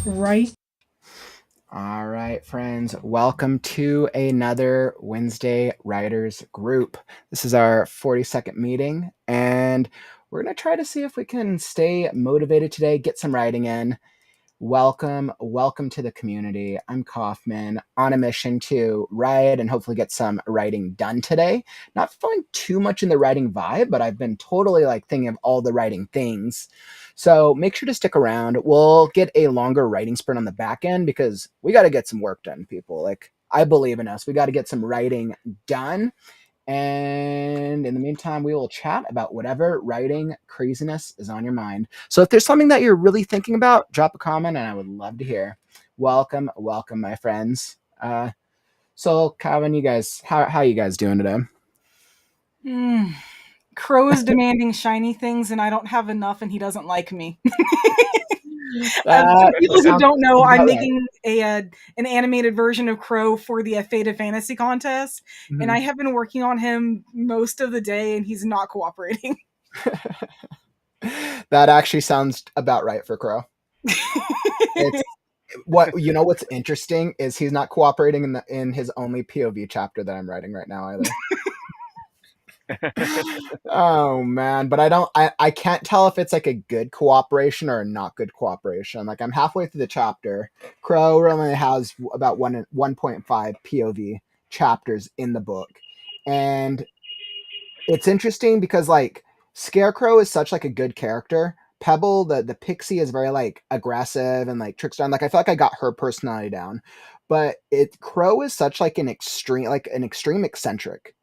Right. All right, friends, welcome to another Wednesday Writers Group. This is our 42nd meeting, and we're going to try to see if we can stay motivated today, get some writing in. Welcome to the community. I'm Kaufman on a mission to write and hopefully get some writing done today. Not feeling too much in the writing vibe, but I've been totally like thinking of all the writing things. So make sure to stick around. We'll get a longer writing sprint on the back end because we got to get some work done, people. Like, I believe in us. We got to get some writing done. And in the meantime, we will chat about whatever writing craziness is on your mind. So if there's something that you're really thinking about, drop a comment and I would love to hear. Welcome, my friends. So Calvin, you guys, how you guys doing today? Crow is demanding shiny things, and I don't have enough, and he doesn't like me. For people who Sounds don't know, I'm about right. making an animated version of Crow for the Faded Fantasy contest, and I Mhm. have been working on him most of the day, and he's not cooperating. That actually sounds about right for Crow. It's what's interesting is he's not cooperating in his only POV chapter that I'm writing right now either. Oh man, but I can't tell if it's like a good cooperation or a not good cooperation. Like I'm halfway through the chapter. Crow only has about 1.5 POV chapters in the book. And it's interesting because like Scarecrow is such like a good character. Pebble, the pixie, is very like aggressive and like trickster. Like I feel like I got her personality down. But Crow is such like an extreme eccentric,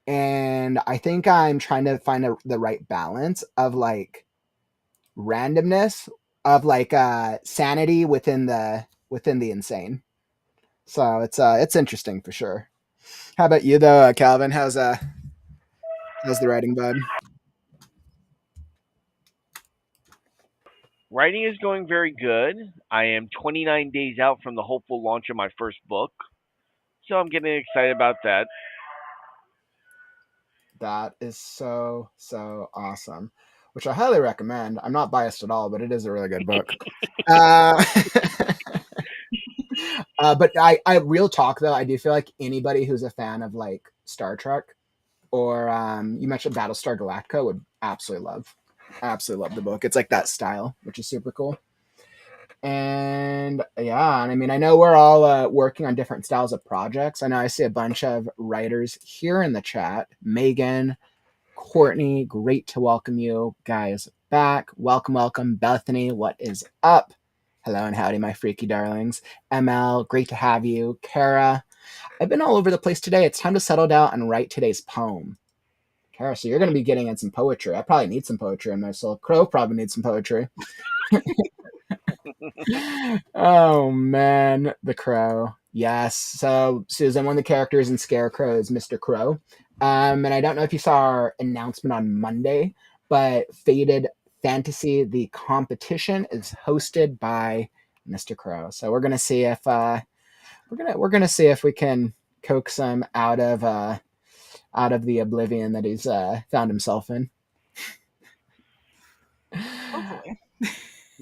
and I think I'm trying to find the right balance of like randomness, of like sanity within the insane. So it's interesting for sure. How about you though, Calvin? How's the writing, bud? Writing is going very good. I am 29 days out from the hopeful launch of my first book, so I'm getting excited about that. That is so awesome, which I highly recommend. I'm not biased at all, but it is a really good book. Uh, but I real talk though, I do feel like anybody who's a fan of like Star Trek or you mentioned Battlestar Galactica would absolutely love the book. It's like that style, which is super cool. And yeah, and I mean, I know we're all working on different styles of projects. I know I see a bunch of writers here in the chat. Megan, Courtney, great to welcome you guys back. Welcome. Bethany, what is up? Hello and howdy, my freaky darlings. ML, great to have you. Kara, I've been all over the place today. It's time to settle down and write today's poem. Kara, so you're going to be getting in some poetry. I probably need some poetry in my soul. Crow probably needs some poetry. Oh man, the crow. Yes. So Susan, one of the characters in Scarecrow is Mr. Crow. And I don't know if you saw our announcement on Monday, but Faded Fantasy, the competition, is hosted by Mr. Crow. So we're gonna see if we're gonna see if we can coax him out of the oblivion that he's found himself in. Hopefully.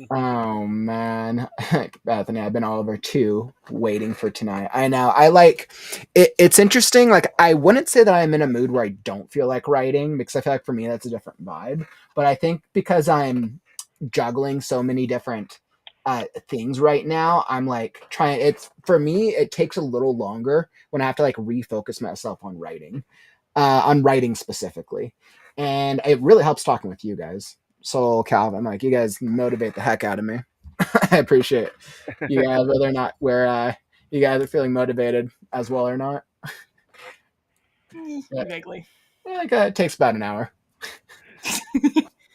Oh man, Bethany, I've been all over too, waiting for tonight. I know. I like it. It's interesting. Like, I wouldn't say that I'm in a mood where I don't feel like writing because I feel like for me that's a different vibe. But I think because I'm juggling so many different things right now, I'm like trying. It's for me. It takes a little longer when I have to like refocus myself on writing specifically, and it really helps talking with you guys. Soul Calvin, like you guys motivate the heck out of me. I appreciate you guys, whether or not where you guys are feeling motivated as well or not. Yeah, Vaguely. like, it takes about an hour.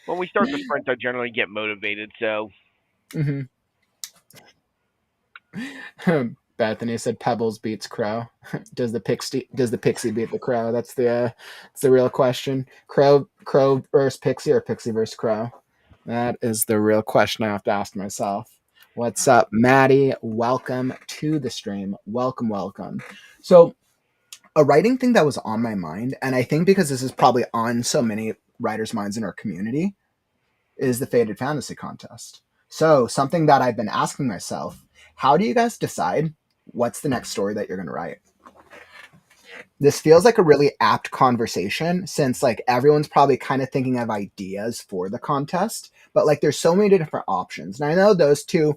When we start the sprint, I generally get motivated, so Mm-hmm. Bethany said Pebbles beats Crow. Does the pixie beat the Crow? That's the real question. Crow versus Pixie or Pixie versus Crow? That is the real question I have to ask myself. What's up, Maddie? Welcome to the stream. Welcome. So, a writing thing that was on my mind, and I think because this is probably on so many writers' minds in our community, is the Faded Fantasy contest. So, something that I've been asking myself, how do you guys decide what's the next story that you're going to write? This feels like a really apt conversation since like everyone's probably kind of thinking of ideas for the contest, but like there's so many different options. And I know those two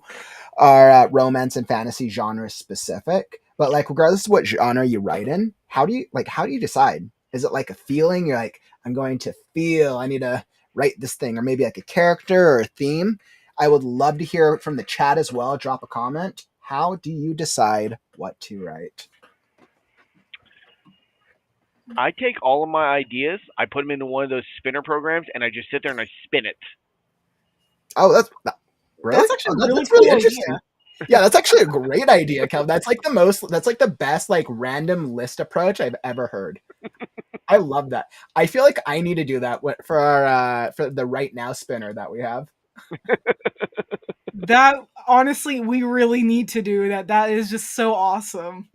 are romance and fantasy genre specific, but like regardless of what genre you write in, how do you decide? Is it like a feeling? You're like, I'm going to feel I need to write this thing, or maybe like a character or a theme. I would love to hear from the chat as well. Drop a comment. How do you decide what to write? I take all of my ideas, I put them into one of those spinner programs, and I just sit there and I spin it. Oh, really? That's actually Oh, a really that's really cool interesting. idea. Yeah, that's actually a great idea, Kel. That's like the best like random list approach I've ever heard. I love that. I feel like I need to do that for our for the WriteNow spinner that we have. That honestly, we really need to do that. That is just so awesome.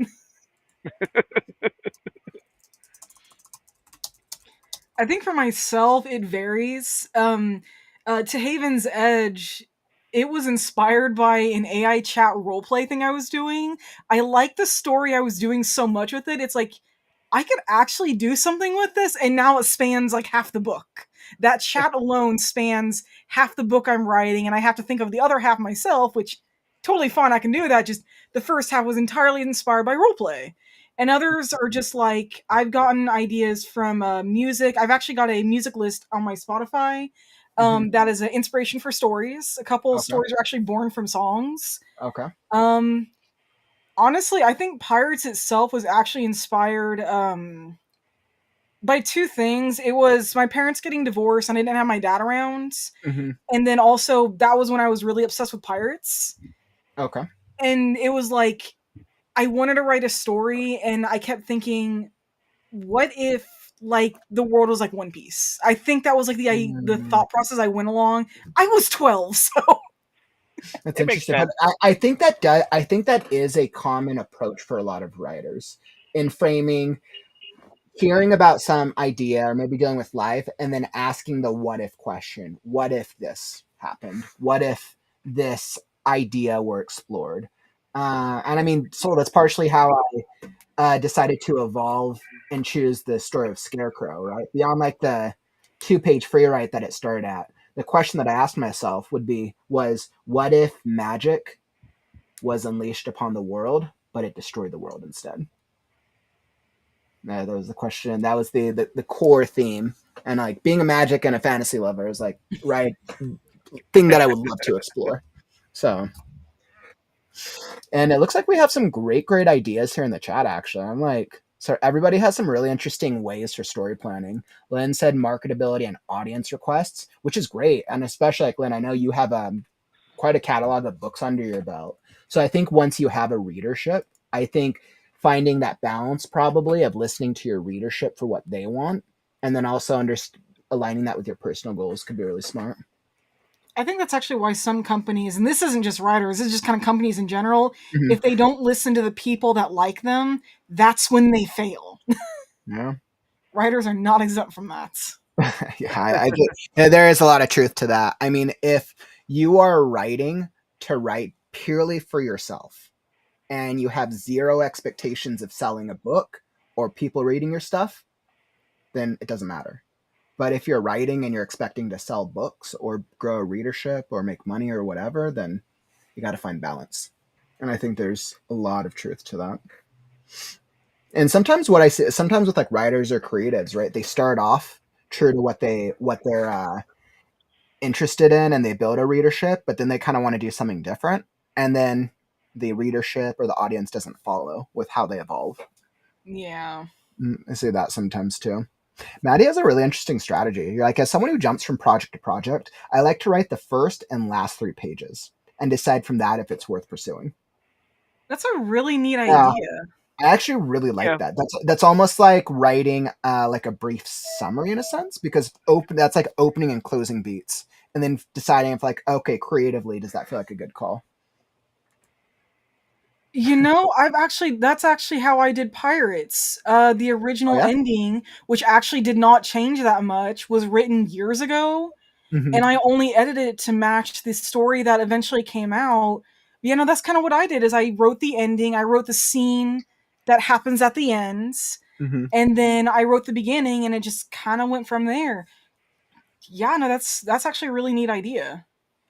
I think for myself, it varies. To Haven's Edge, it was inspired by an AI chat roleplay thing I was doing. I liked the story I was doing so much with it. It's like, I could actually do something with this, and now it spans like half the book. That chat alone spans half the book I'm writing, and I have to think of the other half myself, which totally fine, I can do that. Just the first half was entirely inspired by roleplay. And others are just like, I've gotten ideas from music. I've actually got a music list on my Spotify Mm-hmm. that is an inspiration for stories. A couple of Okay. stories are actually born from songs. Okay. Um, Honestly, I think Pirates itself was actually inspired by two things. It was my parents getting divorced and I didn't have my dad around. Mm-hmm. And then also that was when I was really obsessed with pirates. Okay. And it was like I wanted to write a story and I kept thinking, what if like the world was like One Piece? I think that was like the Mm, thought process I went along. I was 12, so that's It makes interesting, but sense. I think that is a common approach for a lot of writers in framing hearing about some idea or maybe dealing with life and then asking the what if question. What if this happened? What if this idea were explored? And I mean, so that's partially how I decided to evolve and choose the story of Scarecrow, right? Beyond like the 2-page free write that it started at, the question that I asked myself was what if magic was unleashed upon the world, but it destroyed the world instead? That was the question. That was the core theme. And like being a magic and a fantasy lover is like right thing that I would love to explore. So, and it looks like we have some great ideas here in the chat. Actually, I'm like, so everybody has some really interesting ways for story planning. Lynn said marketability and audience requests, which is great, and especially like Lynn, I know you have quite a catalog of books under your belt. So I think once you have a readership, I think finding that balance probably of listening to your readership for what they want, and then also aligning that with your personal goals could be really smart. I think that's actually why some companies, and this isn't just writers, it's just kind of companies in general, Mm-hmm. if they don't listen to the people that like them, that's when they fail. Yeah. Writers are not exempt from that. Yeah, yeah, there is a lot of truth to that. I mean, if you are writing to write purely for yourself and you have zero expectations of selling a book or people reading your stuff, then it doesn't matter. But if you're writing and you're expecting to sell books or grow a readership or make money or whatever, then you got to find balance. And I think there's a lot of truth to that. And sometimes what I see, sometimes with like writers or creatives, right? They start off true to what they're interested in and they build a readership, but then they kind of want to do something different. And then the readership or the audience doesn't follow with how they evolve. Yeah. I see that sometimes too. Maddie has a really interesting strategy. You're like, as someone who jumps from project to project, I like to write the first and last 3 pages and decide from that if it's worth pursuing. That's a really neat Yeah, idea. I actually really like Yeah. that. That's almost like writing like a brief summary in a sense because that's like opening and closing beats, and then deciding if like okay, creatively, does that feel like a good call? That's actually how I did Pirates. The Oh original yeah. ending, which actually did not change that much, was written years ago. Hmm. and I only edited it to match the story that eventually came out. That's kind of what I did. Is I wrote the ending, I wrote the scene that happens at the end, Hmm. and then I wrote the beginning, and it just kind of went from there. Yeah, no, that's actually a really neat idea.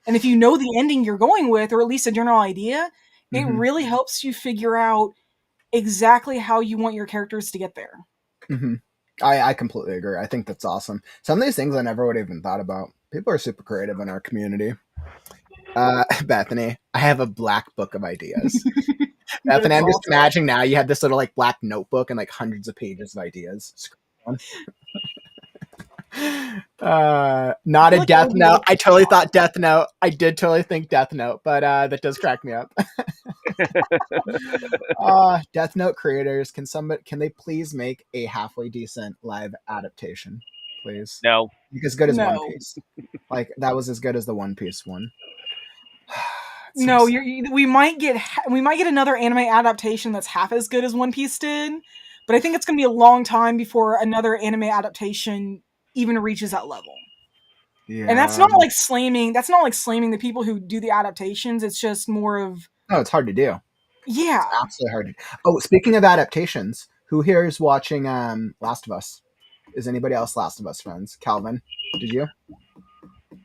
And if you know the ending you're going with, or at least a general idea, it Hmm. really helps you figure out exactly how you want your characters to get there. Hmm. I completely agree. I think that's awesome. Some of these things I never would have even thought about. People are super creative in our community. Bethany, I have a black book of ideas. Bethany, That's I'm just awesome. imagining now you have this little like black notebook and like hundreds of pages of ideas. I Not feel a like that Death would be a Note. little I too totally thought chaotic. Death Note. I did totally think Death Note, but that does crack me up. Death Note creators, can they please make a halfway decent live adaptation, please? No, Like as good as One No, Piece. Like that was as good as the One Piece one. It's so no, sad. we might get another anime adaptation that's half as good as One Piece did, but I think it's going to be a long time before another anime adaptation even reaches that level. And Yeah. that's not like slamming the people who do the adaptations. It's just more of, No, it's hard to do. It's yeah. absolutely hard to do. Oh, speaking of adaptations, who here is watching Last of Us? Is anybody else Last of Us friends? Calvin, did you?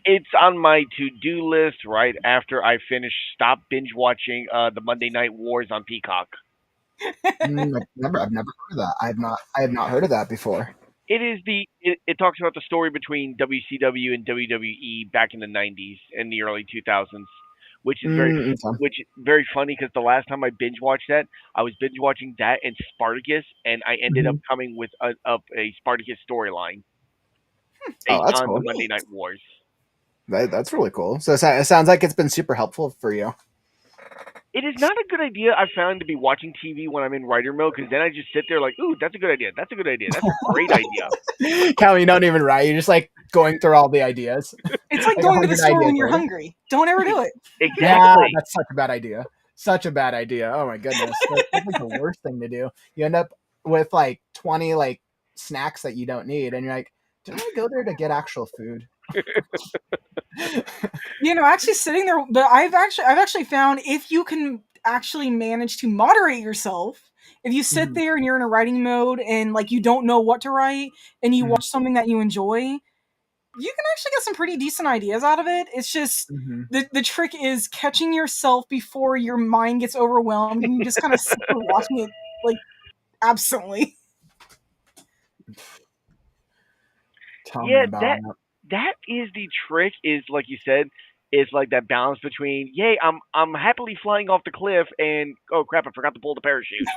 it's on my to-do list right after I finish stop binge watching the Monday Night Wars on Peacock. I've never heard of that. I have not heard of that before. It talks about the story between WCW and WWE back in the 90s and the early 2000s, which is Okay. very funny because the last time I binge watched that, I was binge watching that and Spartacus, and I ended up Hmm. coming with a Spartacus storyline Oh, based that's on the cool. Monday Neat. Night Wars. That's really cool. So it sounds like it's been super helpful for you. It is not a good idea I found to be watching TV when I'm in writer mode because then I just sit there like, ooh, that's a good idea. That's a good idea. That's a great idea. Calvin, you don't even write. You're just like going through all the ideas, It's like like a going to the hundred store ideas when you're later. hungry. Don't ever do it. Yeah, Exactly. that's such a bad idea. Such a bad idea. Oh my goodness, that's like the worst thing to do. You end up with like 20 like snacks that you don't need, and you're like, did I go there to get actual food? Actually sitting there, but I've actually found if you can actually manage to moderate yourself, if you sit Hmm. there and you're in a writing mode and like you don't know what to write and you Hmm. watch something that you enjoy, you can actually get some pretty decent ideas out of it. It's just Hmm. the trick is catching yourself before your mind gets overwhelmed and you just kind of sit there watching it like absently. Tell me Yeah, about it. that is the trick. Is like you said, is like that balance between, yay, I'm happily flying off the cliff, and oh crap, I forgot to pull the parachute.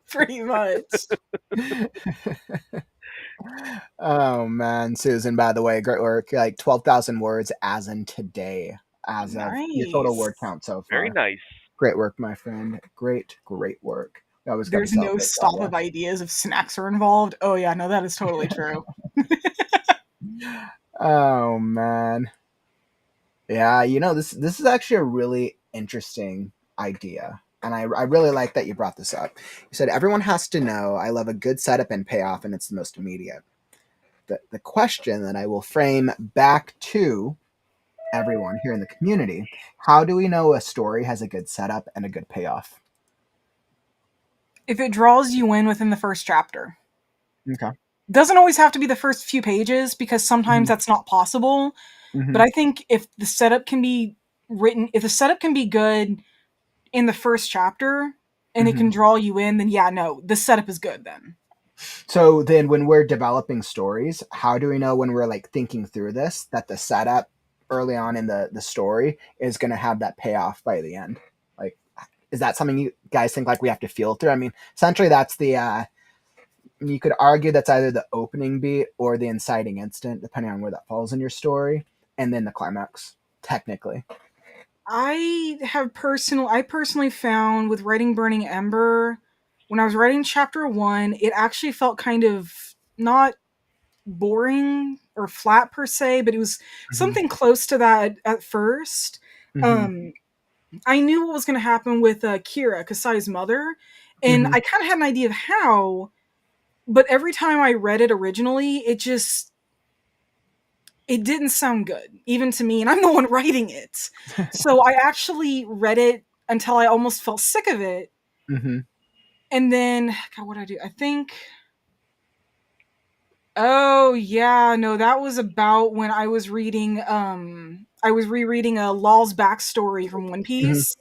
Pretty much. Oh man, Susan, by the way, great work. Like 12,000 words as in today, as of your total word Nice. count so Very far. nice. Great work, my friend. Great work. We always got to There's no celebrate stop progress. of ideas if snacks are involved. Oh yeah, no, that is totally true. Oh man. Yeah, this is actually a really interesting idea. And I really like that you brought this up. You said everyone has to know I love a good setup and payoff, and it's the most immediate. The question that I will frame back to everyone here in the community: how do we know a story has a good setup and a good payoff? If it draws you in within the first chapter. Okay. Doesn't always have to be the first few pages because sometimes Hmm. that's not possible. But Hmm. I think if the setup can be good in the first chapter and it Hmm. can draw you in, then yeah, no, the setup is good then. So then, when we're developing stories, how do we know when we're like thinking through this that the setup early on in the story is going to have that payoff by the end? Like, is that something you guys think like we have to feel through? I mean, essentially, that's the you could argue that's either the opening beat or the inciting incident, depending on where that falls in your story, and then the climax. Technically. I personally found with writing Burning Ember, when I was writing chapter 1, it actually felt kind of not boring or flat per se, but it was Hmm. something close to that at first. Hmm. Um, I knew what was going to happen with Kira, Kasai's mother, and Hmm. I kind of had an idea of how, but every time I read it originally, it didn't sound good, even to me, and I'm the one writing it. So I actually read it until I almost felt sick of it. Mm-hmm. And then, God, what did I do? I think, oh, yeah, no, that was about when I was rereading a Law's backstory from One Mm-hmm. Piece.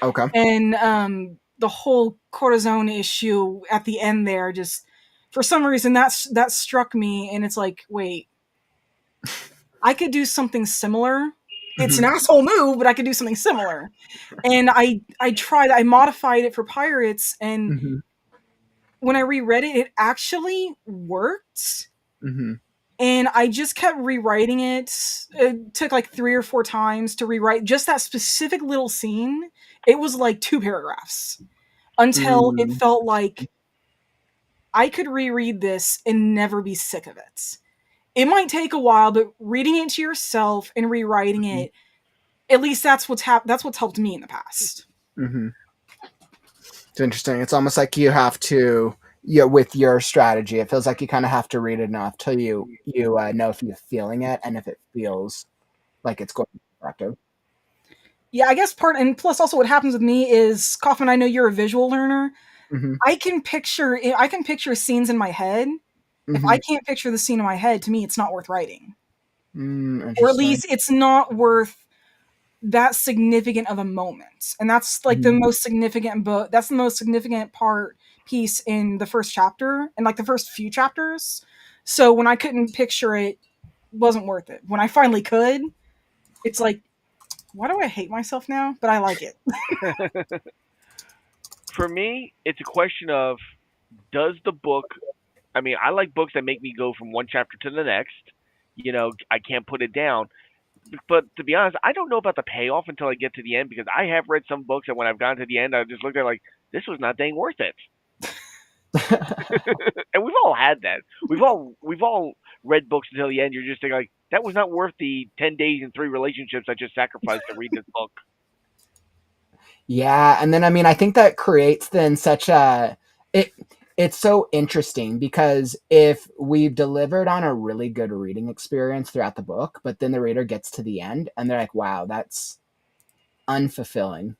Okay. And the whole cortisone issue at the end there, just for some reason that struck me, and it's like, wait, I could do something similar. It's Mm-hmm. an asshole move, but I could do something similar. And I modified it for pirates, and Mm-hmm. when I reread it, it actually worked. Mm-hmm. And I just kept rewriting it. It took like 3 or 4 times to rewrite just that specific little scene. It was like 2 paragraphs until it Mm-hmm. felt like I could reread this and never be sick of it. It might take a while, but reading it to yourself and rewriting it, at least that's what's helped me in the past. Mm-hmm. It's interesting. It's almost like you have to, yeah, with your strategy, it feels like you kind of have to read it enough till you know if you're feeling it and if it feels like it's going to be effective. Yeah, I guess part and plus also what happens with me is Kaufman, I know you're a visual learner. Mm-hmm. I can picture scenes in my head. If I Mm-hmm. can't picture the scene in my head, to me it's not worth writing. Or at Interesting. least it's not worth that significant of a moment. And that's like the Mm-hmm. most significant book. That's the most significant part piece in the first chapter and like the first few chapters. So when I couldn't picture it, wasn't worth it. When I finally could, it's like, why do I hate myself now? But I like it. For me, it's a question of does the book. I mean, I like books that make me go from one chapter to the next. I can't put it down. But to be honest, I don't know about the payoff until I get to the end because I have read some books and when I've gotten to the end, I just looked at it like this was not dang worth it. And we've all had that. We've all read books until the end. You're just thinking like that was not worth the 10 days and 3 relationships I just sacrificed to read this book. Yeah, and then I mean I think that creates then such a it it's so interesting because if we've delivered on a really good reading experience throughout the book, but then the reader gets to the end and they're like, wow, that's unfulfilling.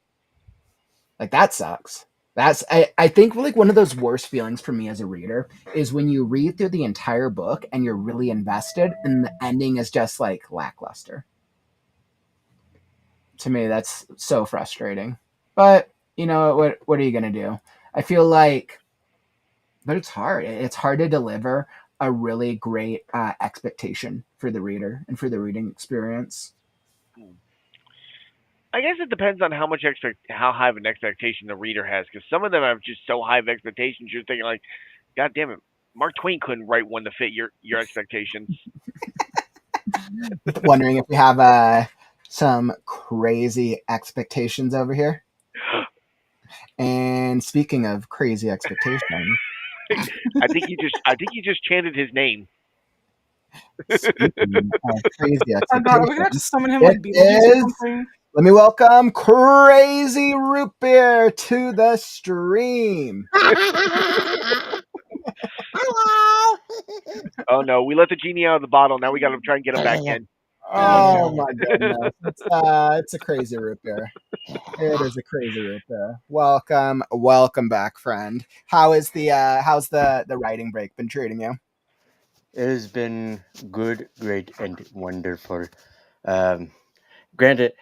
Like that sucks. I think like one of those worst feelings for me as a reader is when you read through the entire book and you're really invested and the ending is just like lackluster. To me that's so frustrating. But you know what are you going to do? I feel like but it's hard. It's hard to deliver a really great expectation for the reader and for the reading experience. I guess it depends on how high of an expectation the reader has because some of them have just so high of expectations you're thinking like, God damn it, Mark Twain couldn't write one to fit your expectations. Wondering if we have some crazy expectations over here. And speaking of crazy expectations, I think you just chanted his name. speaking of crazy Oh god, are we gonna have to expectations, summon him it like Beetlejuice or is. something? Let me welcome Crazy Root Beer to the stream. Hello. Oh no, we let the genie out of the bottle. Now we got to try and get him back in. Oh Oh no. my goodness, it's a crazy root beer. It is a crazy root beer. Welcome back, friend. How's the writing break been treating you? It has been good, great, and wonderful. Um, Granted,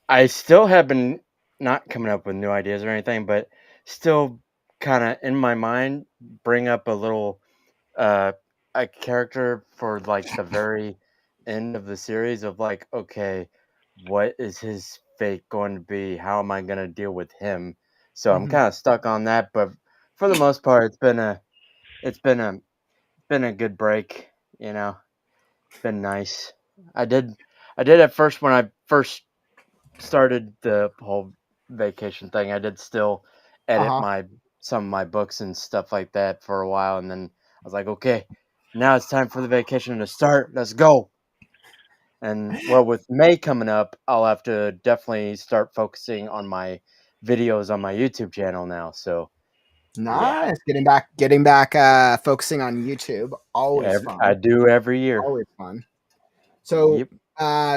I still have been not coming up with new ideas or anything, but still kind of in my mind bring up a little uh a character for like the very end of the series of like, okay, what is his fate going to be? How am I going to deal with him? So I'm Hmm. kind of stuck on that, but for the most part, it's been a good break. You know, it's been nice. I did I did at first when I first started the whole vacation thing. I did still Uh edit huh. my some of my books and stuff like that for a while, and then I was like, okay, now it's time for the vacation to start. Let's go. And well, with May coming up, I'll have to definitely start focusing on my videos on my YouTube channel now. So yeah, Nice. Getting back. Focusing on YouTube. Always I fun. do every year. Always fun. So, Yep.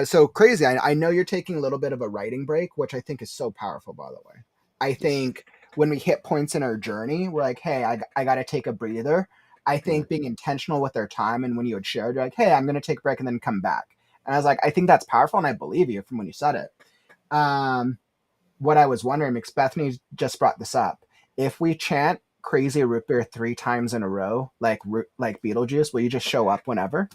so crazy. I know you're taking a little bit of a writing break, which I think is so powerful, by the way. I think when we hit points in our journey, we're like, hey, I got to take a breather. I think being intentional with our time, and when you had shared, you're like, hey, I'm going to take a break and then come back. And I was like, I think that's powerful, and I believe you from when you said it. What I was wondering, because Bethany just brought this up, if we chant "Crazy Root Beer" 3 times in a row, like Beetlejuice, will you just show up whenever?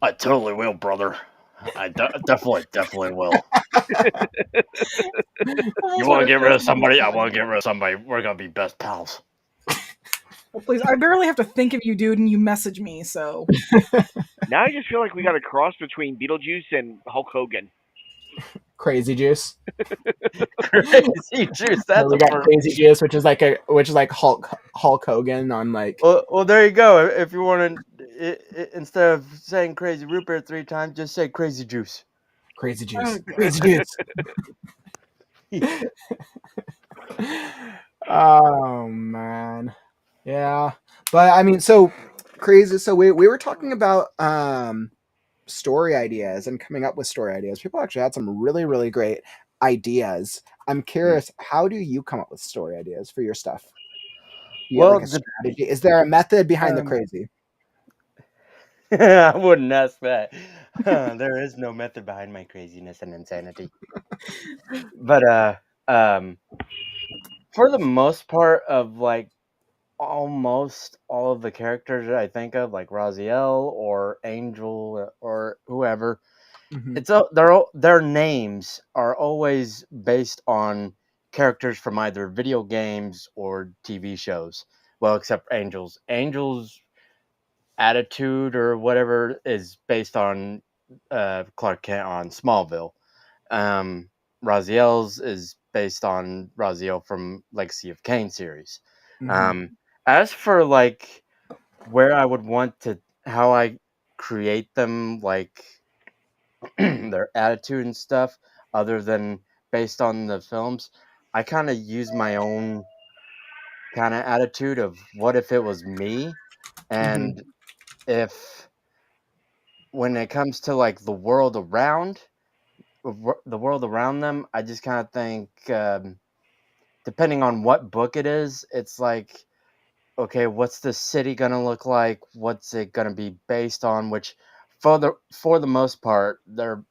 I totally will, brother. I definitely will. You Almost want want to to get throw rid of somebody somebody? I aside. want to get rid of somebody. We're gonna be best pals. Well, please, I barely have to think of you, dude, and you message me, so. Now I just feel like we got a cross between Beetlejuice and Hulk Hogan. Crazy Juice. Crazy juice. So That's we a got first. Crazy Juice, which is like Hulk Hogan on like Well, there you go. If you want to, instead of saying crazy root beer 3 times, just say crazy juice. Crazy Oh, Juice. God. Crazy Juice. Oh man. Yeah. But I mean, so crazy. So we were talking about story ideas and coming up with story ideas. People actually had some really, really great ideas. I'm curious, how do you come up with story ideas for your stuff? Do you have like Well, a strategy? Is there a method behind the um, crazy? I wouldn't ask that. There is no method behind my craziness and insanity. But um, for the most part of like almost all of the characters that I think of, like Raziel or Angel or whoever, Mm-hmm. their names are always based on characters from either video games or TV shows. Well, except Angel's. Angel's attitude or whatever is based on Clark Kent on Smallville. Um, Raziel's is based on Raziel from Legacy of Kain series. Mm-hmm. Um, as for like where I would want to, how I create them, like their attitude and stuff, other than based on the films, I kind of use my own kind of attitude of what if it was me, Mm-hmm. and if when it comes to like the world around them, I just kind of think, depending on what book it is, it's like, okay, what's the city gonna look like? What's it gonna be based on? Which, for the most part, they're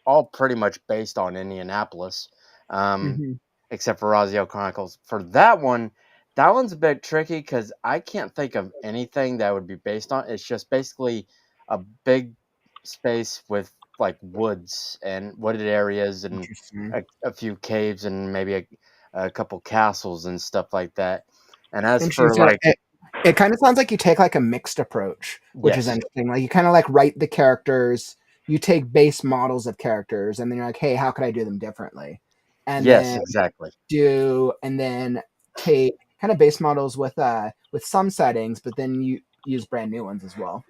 all pretty much based on Indianapolis, um, Mm-hmm. except for Raziel Chronicles. For that one's a bit tricky because I can't think of anything that would be based on. It's just basically a big space with like woods and wooded areas and Interesting. a few caves and maybe a couple castles and stuff like that. And as Interesting. for So like, it kind of sounds like you take like a mixed approach, which is yes, interesting. Like you kind of like write the characters, you take base models of characters, and then you're like, hey, how could I do them differently? And yes, then exactly. take kind of base models with some settings, but then you use brand new ones as well.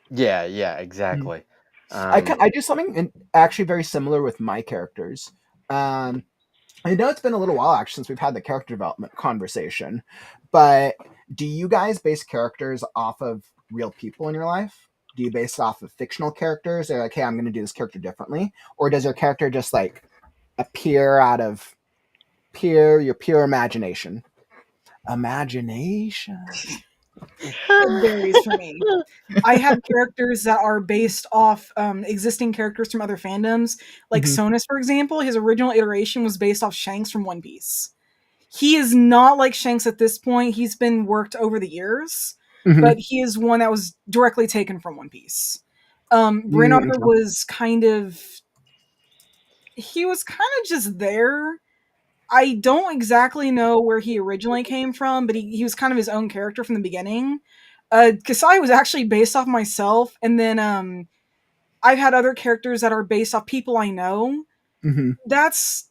Yeah, yeah, Mhm. exactly. I Um, can I do something actually very similar with my characters. Um, I know it's been a little while actually since we've had the character development conversation, but do you guys base characters off of real people in your life? Do you base it off of fictional characters? Or like, hey, I'm going to do this character differently, or does your character just like appear out of your pure imagination? Imagination. It varies for me. I have characters that are based off existing characters from other fandoms. Like Mm-hmm. Sonus, for example, his original iteration was based off Shanks from One Piece. He is not like Shanks at this point. He's been worked over the years, Mm-hmm. but he is one that was directly taken from One Piece. Bernard Mm-hmm. was kind of he was kind of just there. I don't exactly know where he originally came from, but he was kind of his own character from the beginning. Kasai was actually based off myself, and then I've had other characters that are based off people I know. Mm-hmm. That's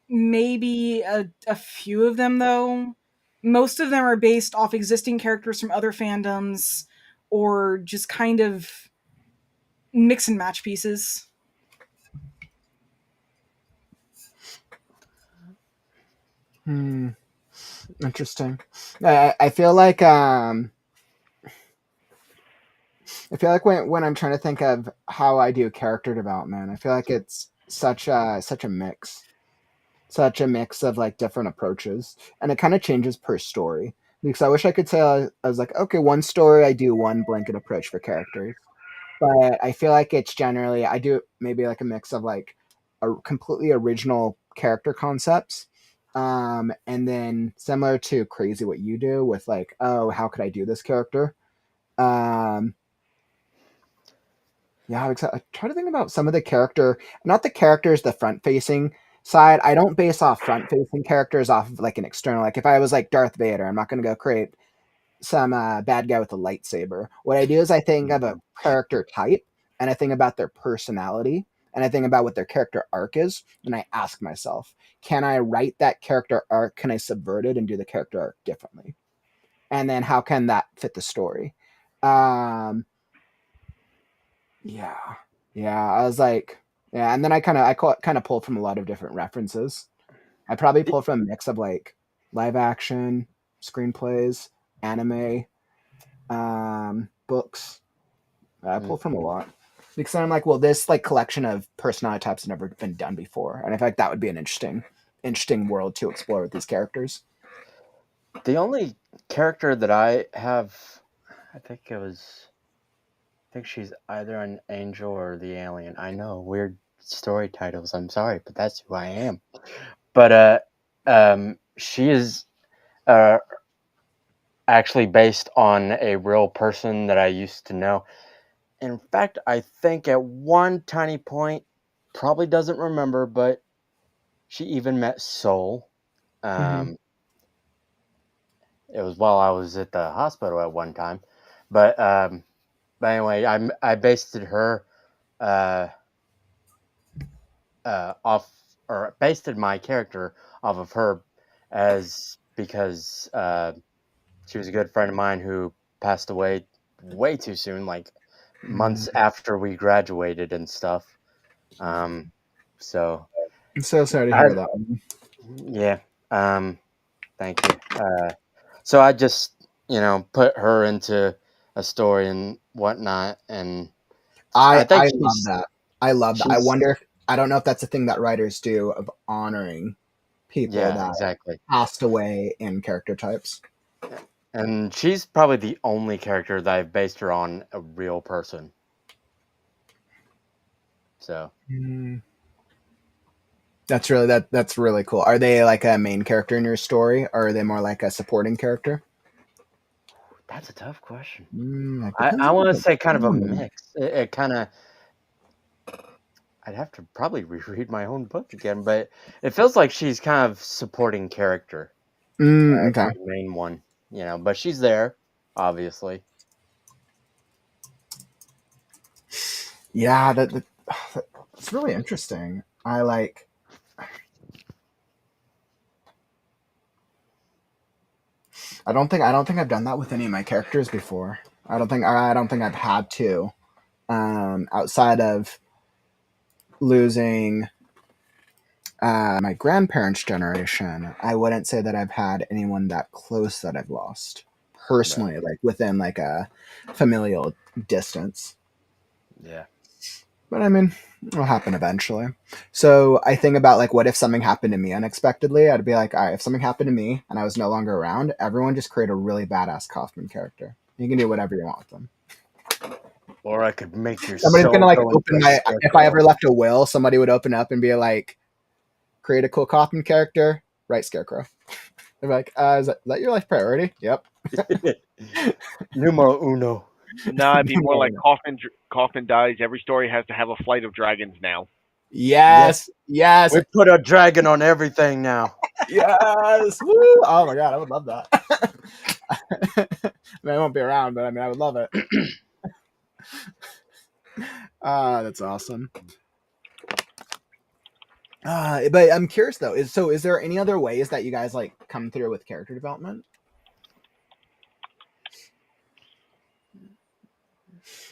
maybe a few of them, though. Most of them are based off existing characters from other fandoms or just kind of mix and match pieces. Hmm. Interesting. I feel like I feel like when I'm trying to think of how I do character development, I feel like it's such a mix. Such a mix of like different approaches, and it kind of changes per story. Because I wish I could say I was like, okay, one story I do one blanket approach for characters, but I feel like it's generally I do maybe like a mix of like a completely original character concepts, and then similar to crazy what you do with like, oh, how could I do this character? Um, yeah, I try to think about some of the character, not the characters, the front facing side. I don't base off front facing characters off of like an external. Like if I was like Darth Vader, I'm not going to go create some bad guy with a lightsaber. What I do is I think of a character type and I think about their personality and I think about what their character arc is. And I ask myself, can I write that character arc? Can I subvert it and do the character arc differently? And then how can that fit the story? Um, yeah. Yeah. I was like, yeah. And then I kind of pulled from a lot of different references. I probably The, pulled from a mix of like live action, screenplays, anime, books. I mm, pulled from a lot because I'm like, well, this like collection of personality types has never been done before, and I feel like that would be an interesting world to explore with these characters. the only character that I have, I think it was, I think she's either an angel or the alien. I know, weird story titles. I'm sorry, but that's who I am. But she is uh actually based on a real person that I used to know. In fact, I think at one tiny point, probably doesn't remember, but she even met Soul. Mm-hmm. Um, it was while I was at the hospital at one time, but anyway, I based her uh, off, or based my character off of her, as because she was a good friend of mine who passed away way too soon, like months after we graduated and stuff. Um, so I'm so sorry to I, hear that. yeah, um, thank you. So I just, put her into a story and whatnot, and I think I love that. I love that. I she's wonder. I don't know if that's a thing that writers do of honoring people yeah, that exactly. passed away in character types. And she's probably the only character that I've based her on a real person. So Mm. That's really cool. Are they like a main character in your story, or are they more like a supporting character? that's a tough question. It I, depends I on want to the say kind of a genre. mix. It kind of, I'd have to probably reread my own book again, but it feels like she's kind of supporting character, Okay. the main one, but she's there, obviously. Yeah, it's really interesting. I like. I don't think I've done that with any of my characters before. I don't think I've had to. Outside of losing my grandparents' generation, I wouldn't say that I've had anyone that close that I've lost Right. personally, like within like a familial distance. Yeah. But I mean, it'll happen eventually. So I think about like, what if something happened to me unexpectedly? I'd be like, all right, if something happened to me and I was no longer around, everyone just create a really badass Kaufman character. You can do whatever you want with them. Or I could make your Somebody's gonna soul like go into open a my. If I scarecrow. ever left a will, somebody would open up and be like, create a cool Kaufman character, write Scarecrow. They're like, is that your life priority? Yep. Numero uno. No, it'd be more like Kaufman dies. Every story has to have a flight of dragons now. Yes. Yes, yes, We put a dragon on everything now. yes. Woo! Oh my god, I would love that. I mean, I won't be around, but I mean, I would love it. That's awesome. But I'm curious though. Is there any other ways that you guys like come through with character development?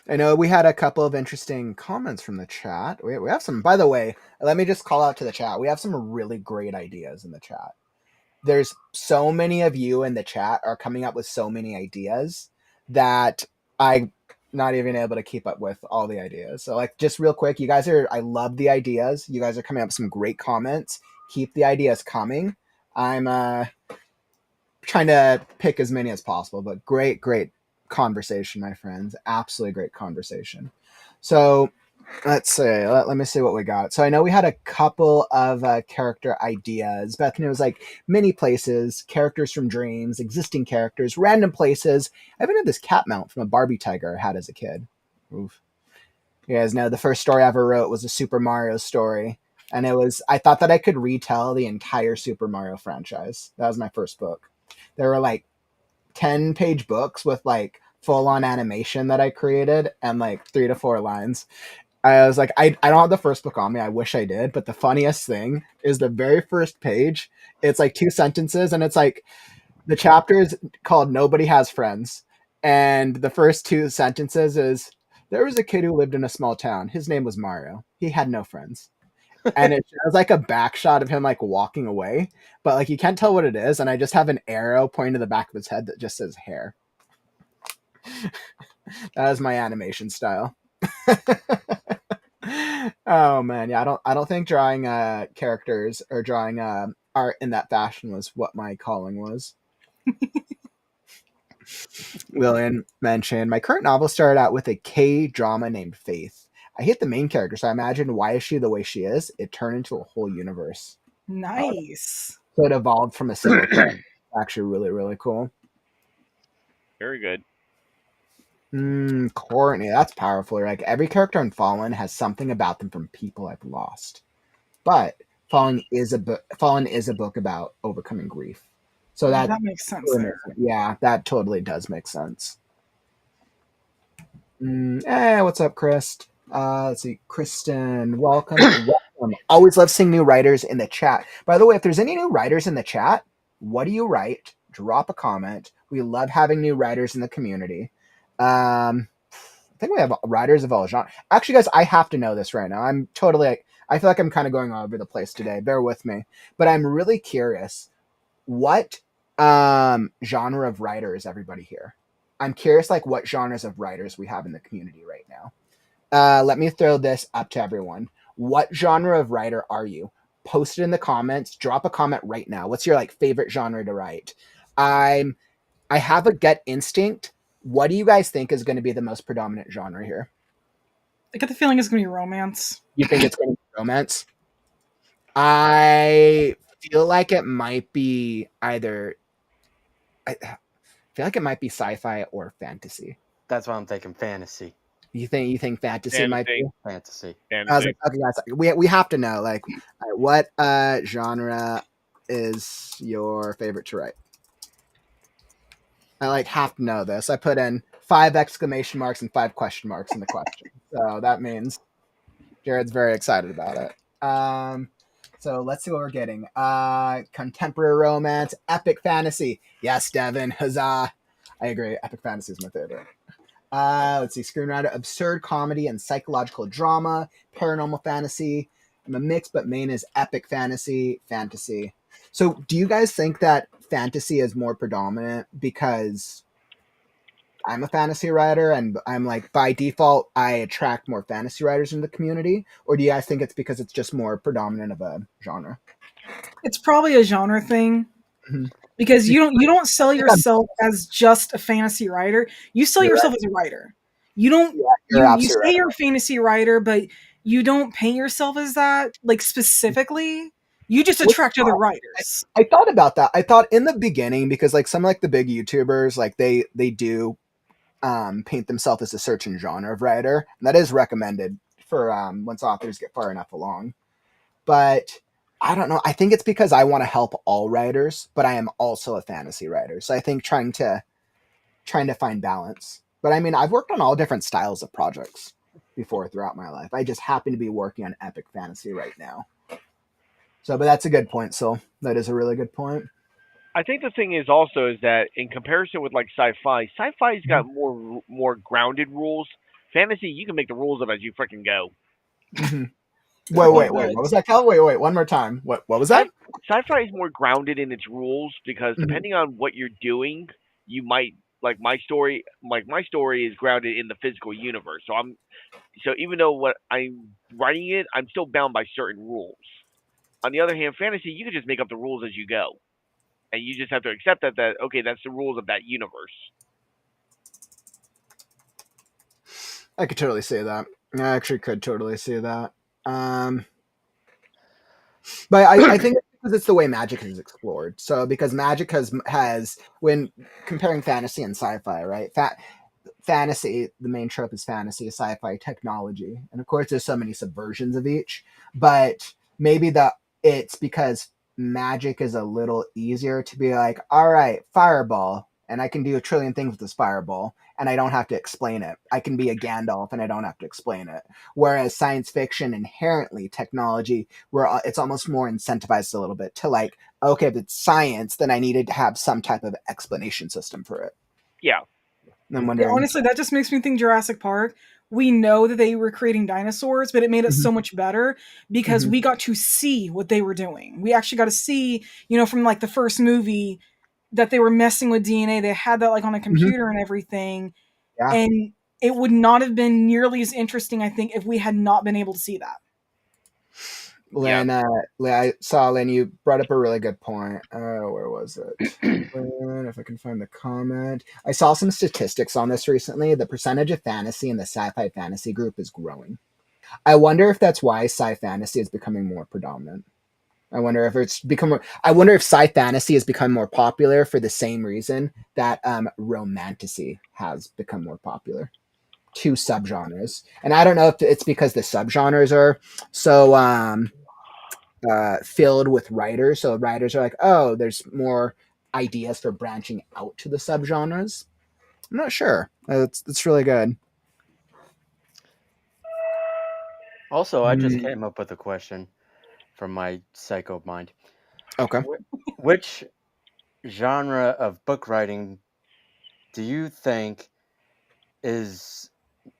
I know we had a couple of interesting comments from the chat. We have some, by the way, let me just call out to the chat. We have some really great ideas in the chat. There's so many of you in the chat are coming up with so many ideas that I not even able to keep up with all the ideas. So like just real quick, you guys are I love the ideas. You guys are coming up with some great comments. Keep the ideas coming. I'm trying to pick as many as possible, but great conversation, my friends. Absolutely great conversation. So let's see. Let me see what we got. So I know we had a couple of character ideas. Bethany was like many places, characters from dreams, existing characters, random places. I even had this cat mount from a Barbie tiger I had as a kid. Oof. You guys know the first story I ever wrote was a Super Mario story. And I thought that I could retell the entire Super Mario franchise. That was my first book. There were like 10-page books with like full on animation that I created and like 3 to 4 lines. I was like, I don't have the first book on me. I wish I did. But the funniest thing is the very first page. It's like 2 sentences, and it's like the chapter is called Nobody Has Friends. And the first 2 sentences is there was a kid who lived in a small town. His name was Mario. He had no friends. And it shows like a back shot of him like walking away, but like you can't tell what it is. And I just have an arrow pointing to the back of his head that just says hair. That is my animation style. Oh man, yeah, I don't think drawing characters or drawing art in that fashion was what my calling was. Lillian mentioned my current novel started out with a K drama named Faith. I hate the main character, so I imagined why is she the way she is. It turned into a whole universe. Nice. So it evolved from a single character. Actually, really cool. Very good. Courtney, that's powerful. Like every character in Fallen has something about them from people I've lost. But Fallen is a book about overcoming grief. So that makes sense there. yeah, that totally does make sense. What's up, Chris? Let's see, Kristen, welcome. Always love seeing new writers in the chat. By the way, if there's any new writers in the chat, what do you write? Drop a comment. We love having new writers in the community. I think we have writers of all genres. Actually, guys, I have to know this right now. I'm totally like, I feel like I'm kind of going all over the place today. Bear with me. But I'm really curious. What genre of writer is everybody here? I'm curious, like, what genres of writers we have in the community right now. Let me throw this up to everyone. What genre of writer are you? Post it in the comments. Drop a comment right now. What's your like favorite genre to write? I have a gut instinct. What do you guys think is going to be the most predominant genre here? I get the feeling it's going to be romance. You think it's going to be romance? I feel like it might be either. I feel like it might be sci-fi or fantasy. That's why I'm thinking fantasy. You think fantasy might be fantasy? I was like, okay, guys, we have to know like what genre is your favorite to write? I like have to know this. I put in 5 exclamation marks and 5 question marks in the question, so that means Jared's very excited about it. So let's see what we're getting. Contemporary romance, epic fantasy. Yes, Devin, huzzah! I agree. Epic fantasy is my favorite. Let's see, screenwriter, absurd comedy and psychological drama, paranormal fantasy. I'm a mix, but main is epic fantasy. So do you guys think that fantasy is more predominant because I'm a fantasy writer and I'm like, by default, I attract more fantasy writers in the community? Or do you guys think it's because it's just more predominant of a genre? It's probably a genre thing. Mhm. Because you don't sell yourself as just a fantasy writer. You sell yourself as a writer. You don't you say you're a fantasy writer, but you don't paint yourself as that, like specifically. You just attract other writers. I thought about that. I thought in the beginning, because like some like the big YouTubers, like they do paint themselves as a certain genre of writer. And that is recommended for once authors get far enough along. But I don't know. I think it's because I want to help all writers, but I am also a fantasy writer. So I think trying to find balance. But I mean, I've worked on all different styles of projects before throughout my life. I just happen to be working on epic fantasy right now. So, but that's a good point. So that is a really good point. I think the thing is also is that in comparison with like sci-fi's got more grounded rules. Fantasy, you can make the rules up as you freaking go. Wait. What was that, Cal? Wait. One more time. What was that? Sci-fi is more grounded in its rules because depending on what you're doing, you might like my story is grounded in the physical universe. So even though what I'm writing it, I'm still bound by certain rules. On the other hand, fantasy, you can just make up the rules as you go, and you just have to accept that okay, that's the rules of that universe. I could totally see that. I actually could totally see that. Um, but I think it's because it's the way magic is explored. So because magic has when comparing fantasy and sci-fi, right? Fantasy, the main trope is fantasy, sci-fi, technology, and of course there's so many subversions of each. But maybe it's because magic is a little easier to be like, all right, fireball, and I can do a trillion things with this fireball, and I don't have to explain it. I can be a Gandalf, and I don't have to explain it. Whereas science fiction, inherently technology, where it's almost more incentivized a little bit to like, okay, if it's science, then I needed to have some type of explanation system for it. Yeah. I'm Yeah, wondering. honestly, that just makes me think Jurassic Park. We know that they were creating dinosaurs, but it made it Mhm. so much better because Mhm. we got to see what they were doing. We actually got to see, from like the first movie that they were messing with DNA. They had that like on a Mhm. computer and everything. Yeah. And it would not have been nearly as interesting, I think, if we had not been able to see that. Yeah. I saw Lynn, you brought up a really good point. Where was it? Lynn, if I can find the comment. I saw some statistics on this recently. The percentage of fantasy in the sci-fi fantasy group is growing. I wonder if that's why sci fantasy is becoming more predominant. I wonder if sci fantasy has become more popular for the same reason that romantasy has become more popular. Two subgenres, and I don't know if it's because the subgenres are so filled with writers. So writers are like, oh, there's more ideas for branching out to the subgenres. I'm not sure. It's really good. Also, I just Mm, came up with a question from my psycho mind. okay. Which genre of book writing do you think is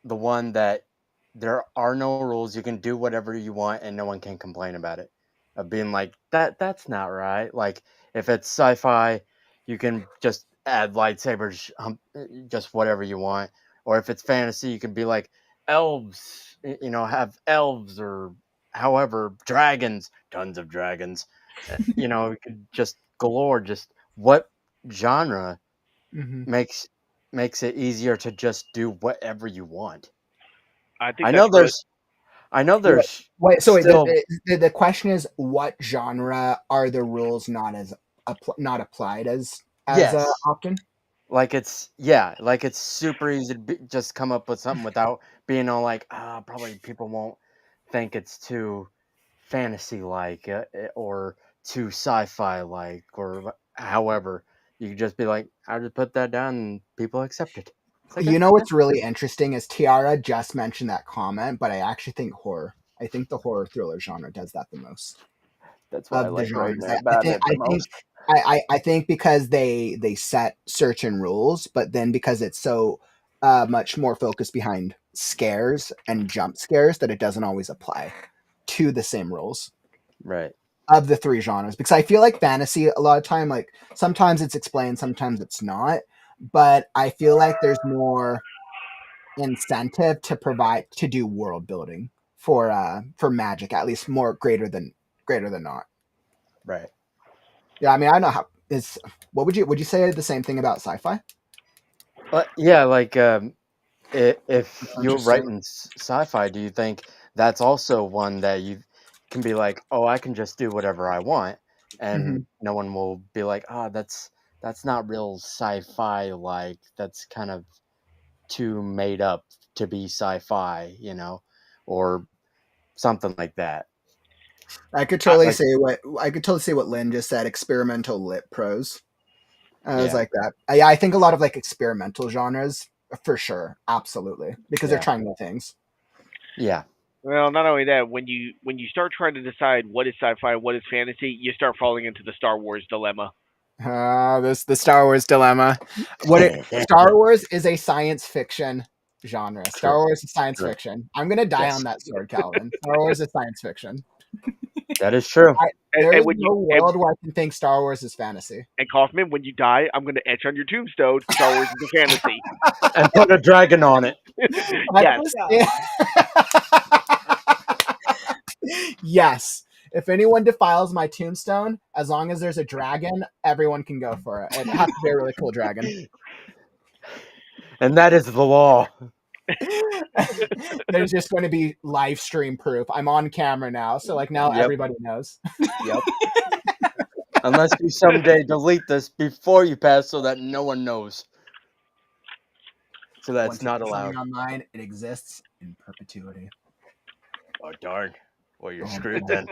the one that there are no rules, you can do whatever you want and no one can complain about it? Of being like, that's not right. Like if it's sci-fi, you can just add lightsabers, just whatever you want. Or if it's fantasy, you can be like elves, have elves or however, dragons, tons of dragons. You could just galore. Just what genre Mm-hmm. makes makes it easier to just do whatever you want? I think I that's know really there's I know Wait, there's wait. still The question is, what genre are the rules not applied as yes. often? Like it's super easy to just come up with something without being all like, probably people won't think it's too fantasy like or too sci-fi like or however. You could just be like, I just put that down and people accept it. It's like, You okay, know yeah, what's really interesting is Tiara just mentioned that comment, but I actually think horror. I think the horror thriller genre does that the most that's what I of the like writing genres. about it the most. I think because they set certain rules, but then because it's so much more focused behind scares and jump scares that it doesn't always apply to the same rules Right. of the three genres. Because I feel like fantasy a lot of time, like sometimes it's explained, sometimes it's not. But I feel like there's more incentive to do world building for magic, at least more greater than not. Right. Yeah, I mean, I don't know how is what would you say the same thing about sci-fi? Yeah, like if That's you're interesting. writing sci-fi, do you think that's also one that you can be like, oh, I can just do whatever I want, Hmm. and no one will be like, oh, that's not real sci-fi. Like that's kind of too made up to be sci-fi, or something like that. I, Like, I could totally say what Lynn just said. Experimental lit prose. I was yeah, like that. Yeah, I think a lot of like experimental genres for sure, absolutely, because they're yeah, trying new things. yeah, well, not only that, when you start trying to decide what is sci-fi and what is fantasy, you start falling into the Star Wars dilemma. This the Star Wars dilemma. Star Wars is a science fiction genre. Star true, Wars is science true. fiction. I'm gonna die on Yes, that sword, Calvin. Star Wars is science fiction. That is true. There And is when you no world where I can think Star Wars is fantasy. and Kaufman, when you die, I'm going to etch on your tombstone Star Wars is a fantasy. And put a dragon on it. I Yes. understand. Yes. If anyone defiles my tombstone, as long as there's a dragon, everyone can go for it. It has to be a really cool dragon. And that is the law. There's just going to be live stream proof. I'm on camera now, so like now Yep. everybody knows. Yep. Unless you someday delete this before you pass so that no one knows. So that's Once you not put something allowed. online, it exists in perpetuity. Oh, darn. Well, you're screwed then.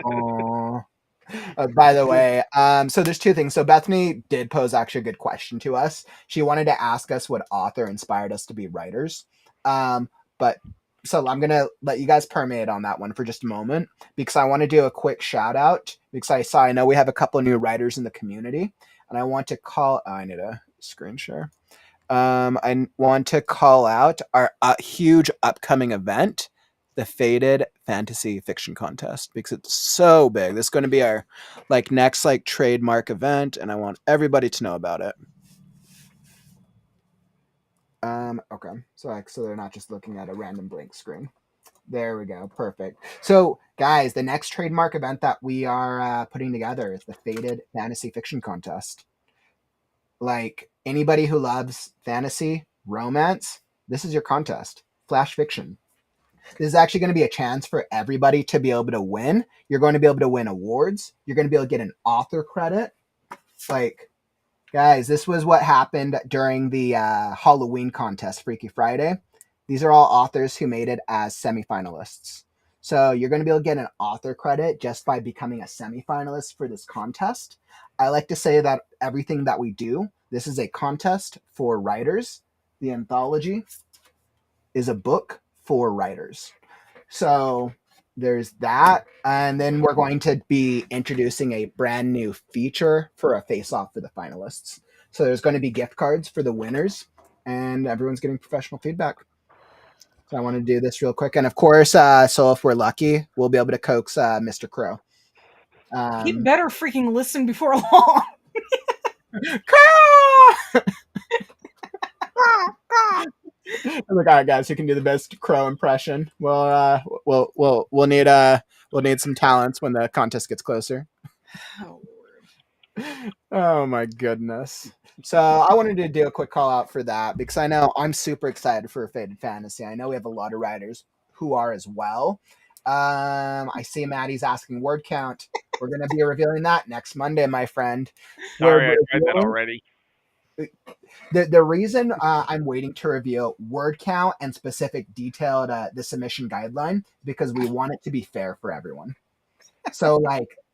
By the way, so there's two things. So Bethany did pose actually a good question to us. She wanted to ask us what author inspired us to be writers. But so I'm gonna let you guys permeate on that one for just a moment because I want to do a quick shout out because I know we have a couple of new writers in the community, and I want to call. Oh, I need a screen share. I want to call out our huge upcoming event, the Faded Fantasy Fiction Contest, because it's so big. This is going to be our next trademark event, and I want everybody to know about it. Okay, so they're not just looking at a random blank screen. There we go, perfect. So guys, the next trademark event that we are putting together is the Faded Fantasy Fiction Contest. Like anybody who loves fantasy, romance, this is your contest. Flash fiction. This is actually going to be a chance for everybody to be able to win. You're going to be able to win awards. You're going to be able to get an author credit. Like, guys, this was what happened during the Halloween contest, Freaky Friday. These are all authors who made it as semifinalists. So you're going to be able to get an author credit just by becoming a semifinalist for this contest. I like to say that everything that we do, this is a contest for writers. The anthology is a book for writers. So there's that. And then we're going to be introducing a brand new feature for a face-off for the finalists. So there's going to be gift cards for the winners, and everyone's getting professional feedback. So I want to do this real quick. And of course, so if we're lucky, we'll be able to coax Mr. Crow. He better freaking listen before long. Crow! I'm like, all right, guys, who can do the best crow impression? We'll need some talents when the contest gets closer. Oh, Oh my goodness. So I wanted to do a quick call out for that because I know I'm super excited for Faded Fantasy. I know we have a lot of writers who are as well. I see Maddie's asking word count. We're going to be revealing that next Monday, my friend. Sorry, I tried that already. The reason I'm waiting to reveal word count and specific detailed the submission guideline because we want it to be fair for everyone. So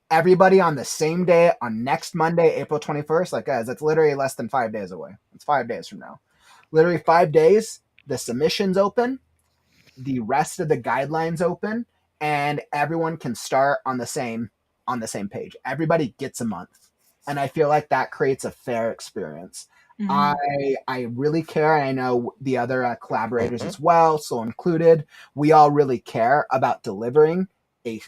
everybody on the same day on next Monday, April 21st, guys, it's literally less than 5 days away. It's 5 days from now. Literally 5 days, the submission's open, the rest of the guidelines open, and everyone can start on the same page. Everybody gets a month. And I feel like that creates a fair experience. Mm-hmm. I really care, and I know the other collaborators as well, so included. We all really care about delivering a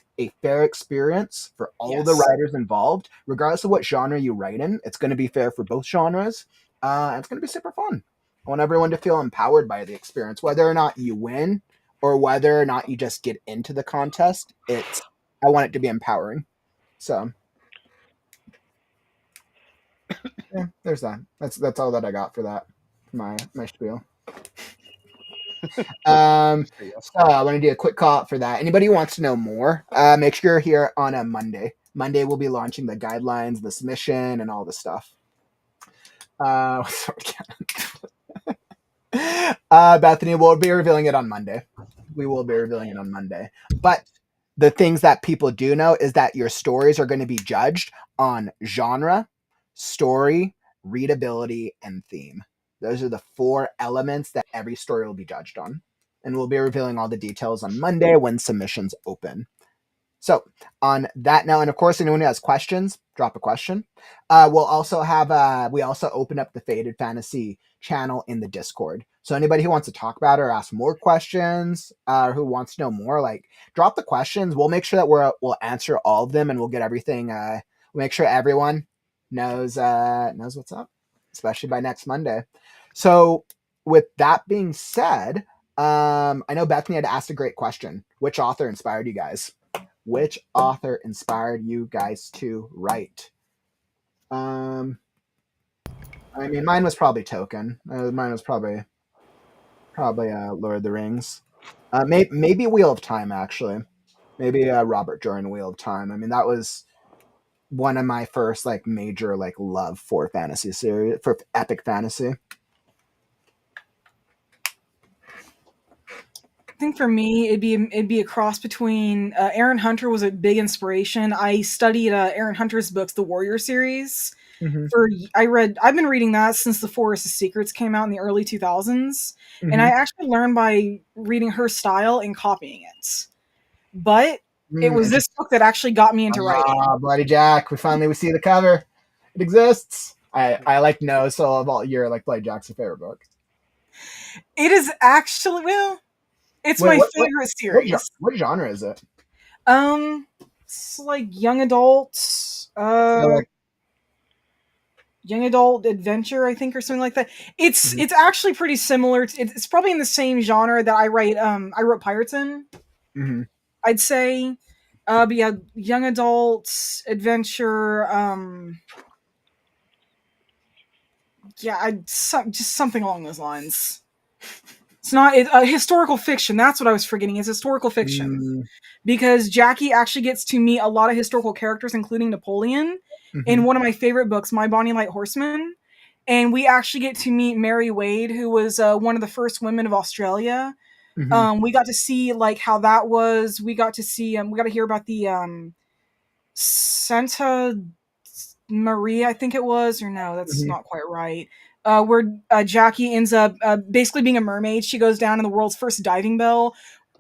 fair experience for all the writers involved, regardless of what genre you write in. It's going to be fair for both genres. It's going to be super fun. I want everyone to feel empowered by the experience, whether or not you win or whether or not you just get into the contest. I want it to be empowering. So yeah, there's that. That's all that I got for that. My spiel. So I want to do a quick call out for that. Anybody who wants to know more, make sure you're here on a Monday. Monday we'll be launching the guidelines, the submission, and all the stuff. Bethany, we'll be revealing it on Monday. We will be revealing it on Monday. But the things that people do know is that your stories are going to be judged on genre, story, readability, and theme. Those are the 4 elements that every story will be judged on. And we'll be revealing all the details on Monday when submissions open. So on that note, and of course, anyone who has questions, drop a question. We'll also have we also open up the Faded Fantasy channel in the Discord. So anybody who wants to talk about it or ask more questions, or who wants to know more, like drop the questions. We'll make sure that we'll answer all of them, and we'll get everything. We'll make sure everyone knows what's up, especially by next Monday. So with that being said, I know Bethany had asked a great question. Which author inspired you guys? Which author inspired you guys to write? I mean, mine was probably Token. Mine was probably Lord of the Rings. Maybe Wheel of Time, actually. Maybe Robert Jordan Wheel of Time. I mean, that was one of my first like major like love for fantasy series, for epic fantasy. I think for me, it'd be a cross between Aaron Hunter was a big inspiration. I studied Aaron Hunter's books, the Warrior series. Mm-hmm. I've been reading that since the Forest of Secrets came out in the early 2000s, and I Mm-hmm. actually learned by reading her style and copying it. But it was this book that actually got me into writing. Bloody Jack. We see the cover. It exists. I like know so of all your like Bloody Jack's your favorite book. It is actually, well, it's Wait, my what favorite series. what genre is it? It's like young adult, Like, young adult adventure, I think, or something like that. Mhm. It's actually pretty similar. It's probably in the same genre that I write. I wrote Pirates in. Mhm. I'd say, but yeah, young adult adventure. Yeah, just something along those lines. It's not historical fiction. That's what I was forgetting. It's historical fiction because Jackie actually gets to meet a lot of historical characters, including Napoleon, in Mhm. one of my favorite books, My Bonny Light Horseman. And we actually get to meet Mary Wade, who was one of the first women of Australia. Mhm. We got to see like how that was. We got to see. We got to hear about the Santa Maria, I think it was, or no, that's Mhm. not quite right. Where Jackie ends up basically being a mermaid. She goes down in the world's first diving bell.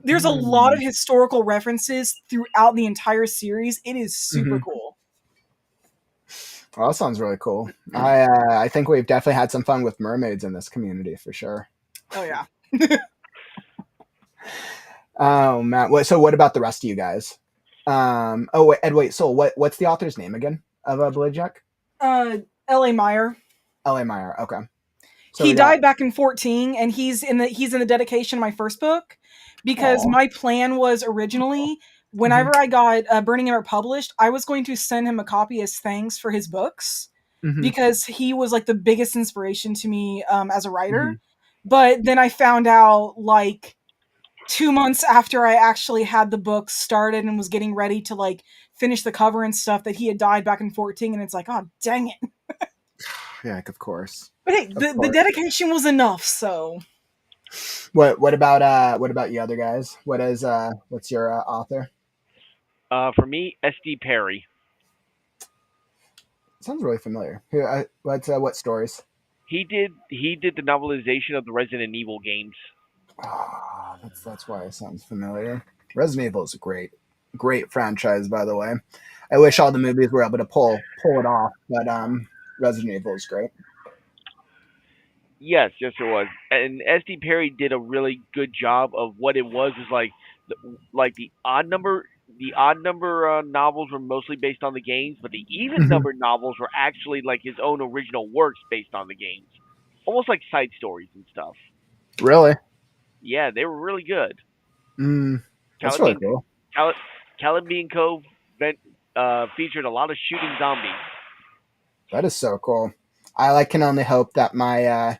There's a lot of Mhm. historical references throughout the entire series. It is super Mhm. cool. Well, that sounds really cool. I think we've definitely had some fun with mermaids in this community for sure. Oh yeah. Oh man. So what about the rest of you guys? Oh wait, Ed, wait. So what's the author's name again of Bloody Jack? L.A. Meyer. L.A. Meyer. Okay. So He we got. died back in 14, and he's in the dedication of my first book because Aw. my plan was originally Mhm. whenever I got Burning Ever published, I was going to send him a copy as thanks for his books Mhm. because he was like the biggest inspiration to me as a writer. Mhm. But then I found out like 2 months after I actually had the book started and was getting ready to like finish the cover and stuff that he had died back in 14, and it's like, oh dang it. Yeah, of course. But hey, Of the course. dedication was enough, so What about you other guys? What's your author? For me, S.D. Perry. Sounds really familiar. What stories? He did the novelization of the Resident Evil games. Ah, that's why it sounds familiar. Resident Evil is a great franchise, by the way. I wish all the movies were able to pull it off, but Resident Evil is great. Yes, yes, it was. And S.D. Perry did a really good job of what it was. Is like the odd number novels were mostly based on the games, but the even Mhm. number novels were actually like his own original works based on the games, almost like side stories and stuff. Really? Yeah, they were really good. That's really Calamine cool. Cal- Calamine Cove featured a lot of shooting zombies. That is so cool. Can only hope that my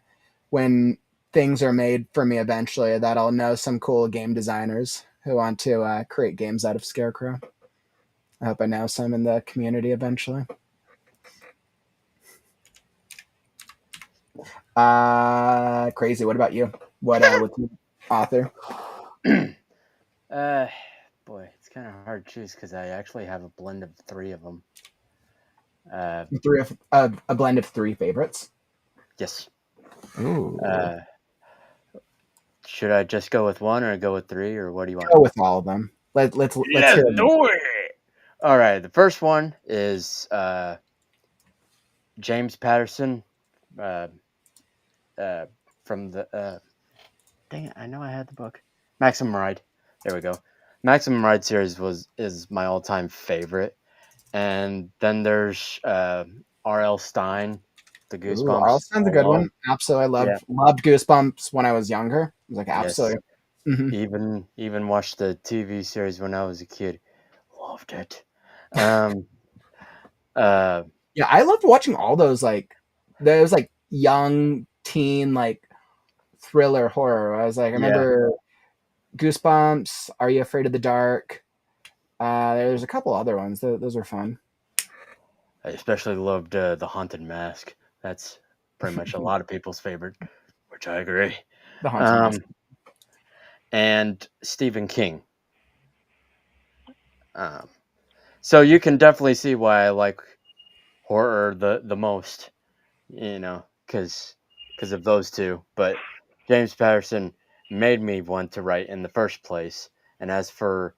when things are made for me eventually, that I'll know some cool game designers who want to create games out of Scarecrow. I hope I know some in the community eventually. Crazy. What about you? What's your author? uh, Boy, it's kind of hard to choose because I actually have a blend of three of them. Three of a blend of three favorites. Yes. Ooh. Should I just go with one or go with three or what do you want? Go with all of them. Let's hear them. do it. All right. The first one is James Patterson. from the dang it, I know I had the book. Maximum Ride. There we go. Maximum Ride series is my all time favorite. And then there's R.L. Stein, the Ooh, Goosebumps Arleston's a good one. alone. Absolutely, I Yeah. loved Goosebumps when I was younger. I was like, Yes. absolutely. Hmm. Even watched the TV series when I was a kid. Loved it. Um. Uh. Yeah, I loved watching all those like young teen like thriller horror. I was like, I Yeah. remember Goosebumps, Are You Afraid of the Dark? There's a couple other ones. Those are fun. I especially loved the Haunted Mask. That's pretty much a lot of people's favorite, which I agree. The Haunted Mask. Um. And Stephen King. Um. So you can definitely see why I like horror the most. Because of those two. But James Patterson made me want to write in the first place. And as for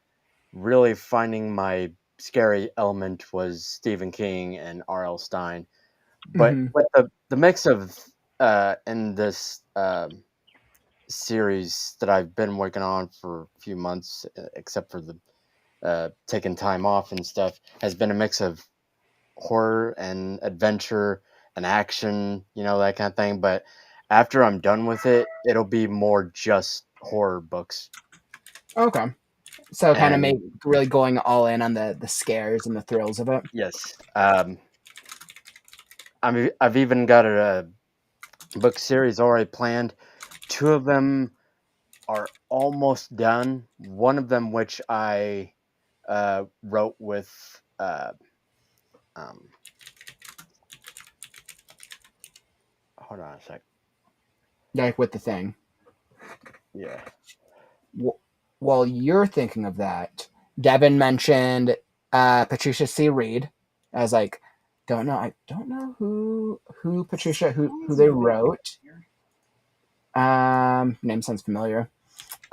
really finding my scary element was Stephen King and R.L. Stein. But Hmm. with the mix of in this series that I've been working on for a few months, except for the taking time off and stuff, has been a mix of horror and adventure and action, that kind of thing. But after I'm done with it, it'll be more just horror books. Okay. So kind of And make really going all in on the scares and the thrills of it. yes, I've even got a book series already planned. Two of them are almost done. One of them, which I wrote with, um, hold on a sec. Like with the thing. Yeah. While you're thinking of that, Devin mentioned Patricia C. Reed. I was like, don't know. I don't know who Patricia who they wrote. Name sounds familiar.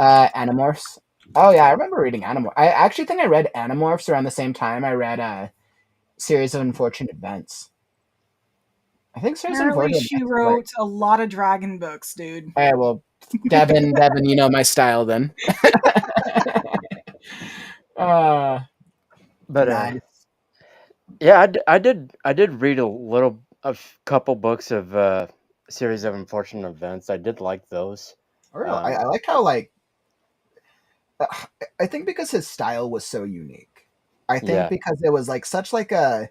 Animorphs. Oh yeah, I remember reading Animorphs. I actually think I read Animorphs around the same time I read a series of unfortunate events. I think series of Apparently, unfortunate she events is like, wrote a lot of dragon books, dude. hey, well, Devin, you know my style then. uh, But nice. yeah, I did read a couple books of series of unfortunate events. I did like those. I Um, like how uh, I think because his style was so unique. I think yeah, because it was like such like a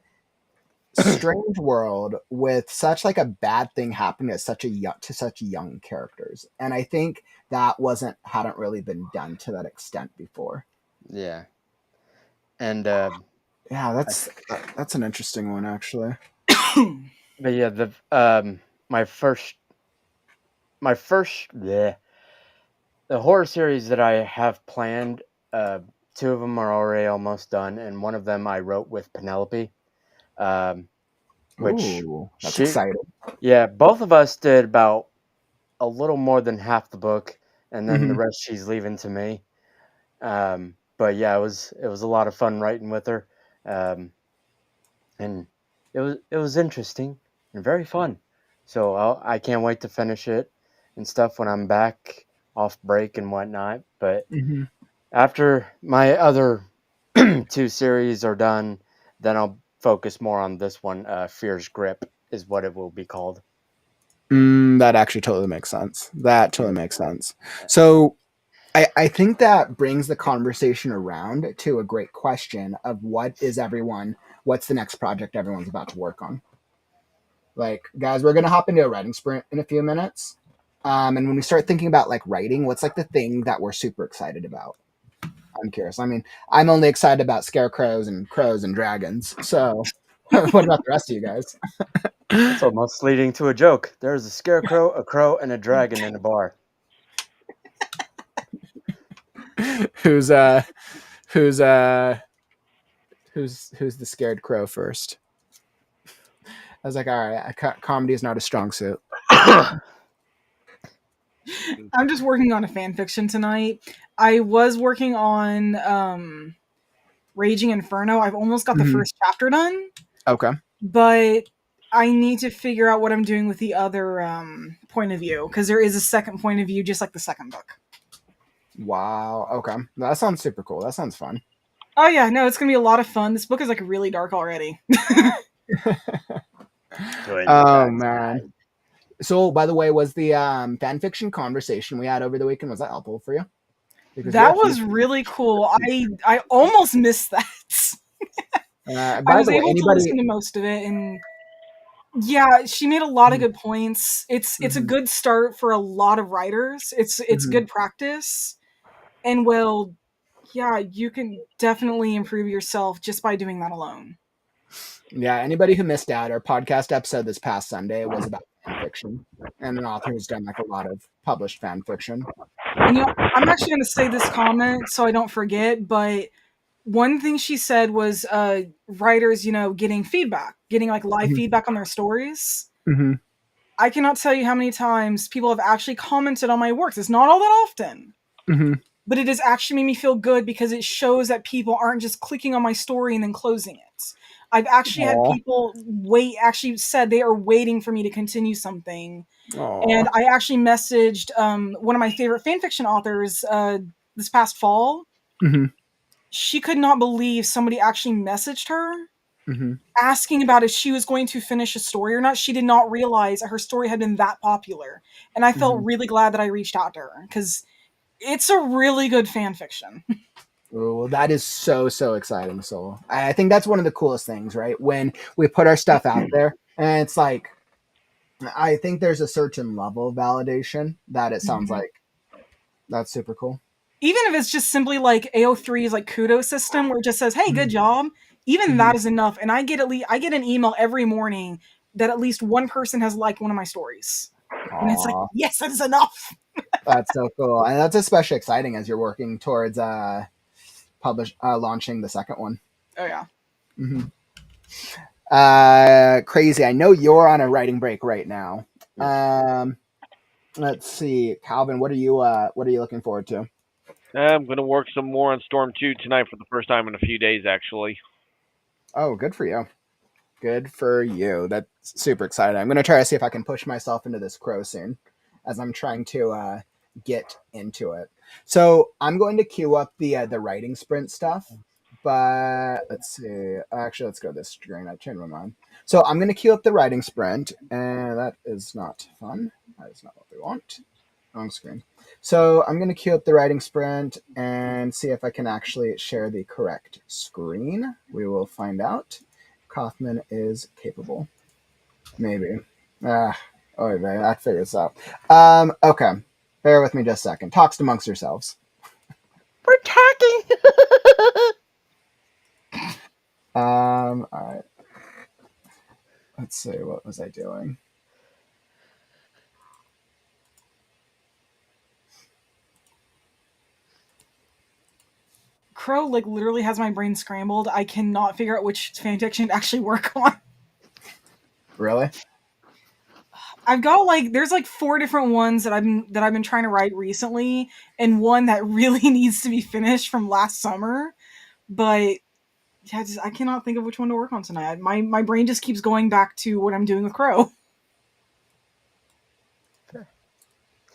strange world with such like a bad thing happening to such young characters, and I think that wasn't hadn't really been done to that extent before. yeah, and Yeah, I, that's an interesting one actually. but yeah, my first bleh, the horror series that I have planned. Two of them are already almost done, and one of them I wrote with Penelope. Um, which Ooh, that's she, exciting. yeah, both of us did about a little more than half the book, and then the Hmm. rest she's leaving to me. But yeah, it was a lot of fun writing with her, um, and it was interesting and very fun. So I can't wait to finish it and stuff when I'm back off break and whatnot. But Hmm. after my other two series are done, then I'll focus more on this one. Fear's Grip is what it will be called. That actually totally makes sense. That Yeah. totally makes sense. So I think that brings the conversation around to a great question of what's the next project everyone's about to work on. Like, guys, we're gonna hop into a writing sprint in a few minutes. And when we start thinking about like writing, what's like the thing that we're super excited about? I'm curious. I mean, I'm only excited about scarecrows and crows and dragons. So, what about the rest of you guys? That's almost leading to a joke. There's a scarecrow, a crow, and a dragon in a bar. who's uh, who's uh, who's the scared crow first? I was like, all right, comedy is not a strong suit. I'm just working on a fan fiction tonight. I was working on Raging Inferno. I've almost got the Mhm. first chapter done, Okay. but I need to figure out what I'm doing with the other point of view, because there is a second point of view, just like the second book. Wow. Okay. That sounds super cool. That sounds fun. Oh yeah, no, it's gonna be a lot of fun. This book is like really dark already. Join the Oh dark man. side. So, by the way, was the fan fiction conversation we had over the weekend, was that helpful for you? Because we That had a few. was really cool. I almost missed that. I By was the way, able to anybody. listen to most of it, and yeah, she made a lot of Mhm, good points. It's a mhm, good start for a lot of writers. It's mhm. good practice, and well, yeah, you can definitely improve yourself just by doing that alone. Yeah, anybody who missed out, our podcast episode this past Sunday was about fan fiction, and an author who's done like a lot of published fan fiction. And I'm actually going to say this comment so I don't forget, but one thing she said was writers, getting feedback, getting like live Mhm, feedback on their stories. mhm, I cannot tell you how many times people have actually commented on my works. It's not all that often, mhm. but it has actually made me feel good because it shows that people aren't just clicking on my story and then closing it. I've actually had Aw, people actually said they are waiting for me to continue something. aw. And I actually messaged one of my favorite fanfiction authors this past fall. Mhm, She could not believe somebody actually messaged her mhm, asking about if she was going to finish a story or not. She did not realize that her story had been that popular. And I felt mhm. really glad that I reached out to her because it's a really good fan fiction. Ooh, well, that is so, so exciting. So I think that's one of the coolest things, right? When we put our stuff out there, and it's like, I think there's a certain level of validation that it sounds Mhm. like. That's super cool. Even if it's just simply like AO3's like kudos system where it just says, "Hey, good Mhm, job." Even mhm. that is enough. And I get an email every morning that at least one person has liked one of my stories. And it's like, Aw, yes, that is enough. that's so cool, and that's especially exciting as you're working towards launching the second one. Oh yeah. Hmm. Crazy. I know you're on a writing break right now. Yes. Um, let's see, Calvin. What are you looking forward to? I'm gonna work some more on Storm 2 tonight for the first time in a few days, actually. Oh, good for you. Good for you. That's super exciting. I'm gonna try to see if I can push myself into this crow soon, as I'm trying to get into it. So I'm going to queue up the writing sprint stuff. But let's see. Actually, let's go this screen. I changed my mind. So I'm going to queue up the writing sprint, and that is not fun. That is not what we want. Wrong screen. So I'm going to queue up the writing sprint and see if I can actually share the correct screen. We will find out. Kaufman is capable. Maybe. Oh, that figures out. Okay. Bear with me just a second. Talks amongst yourselves. We're talking. All right. Let's see. What was I doing? Crow like literally has my brain scrambled. I cannot figure out which fanfiction to actually work on. Really? I've got like there's like four different ones that I've been trying to write recently, and one that really needs to be finished from last summer. But yeah, I cannot think of which one to work on tonight. My brain just keeps going back to what I'm doing with Crow.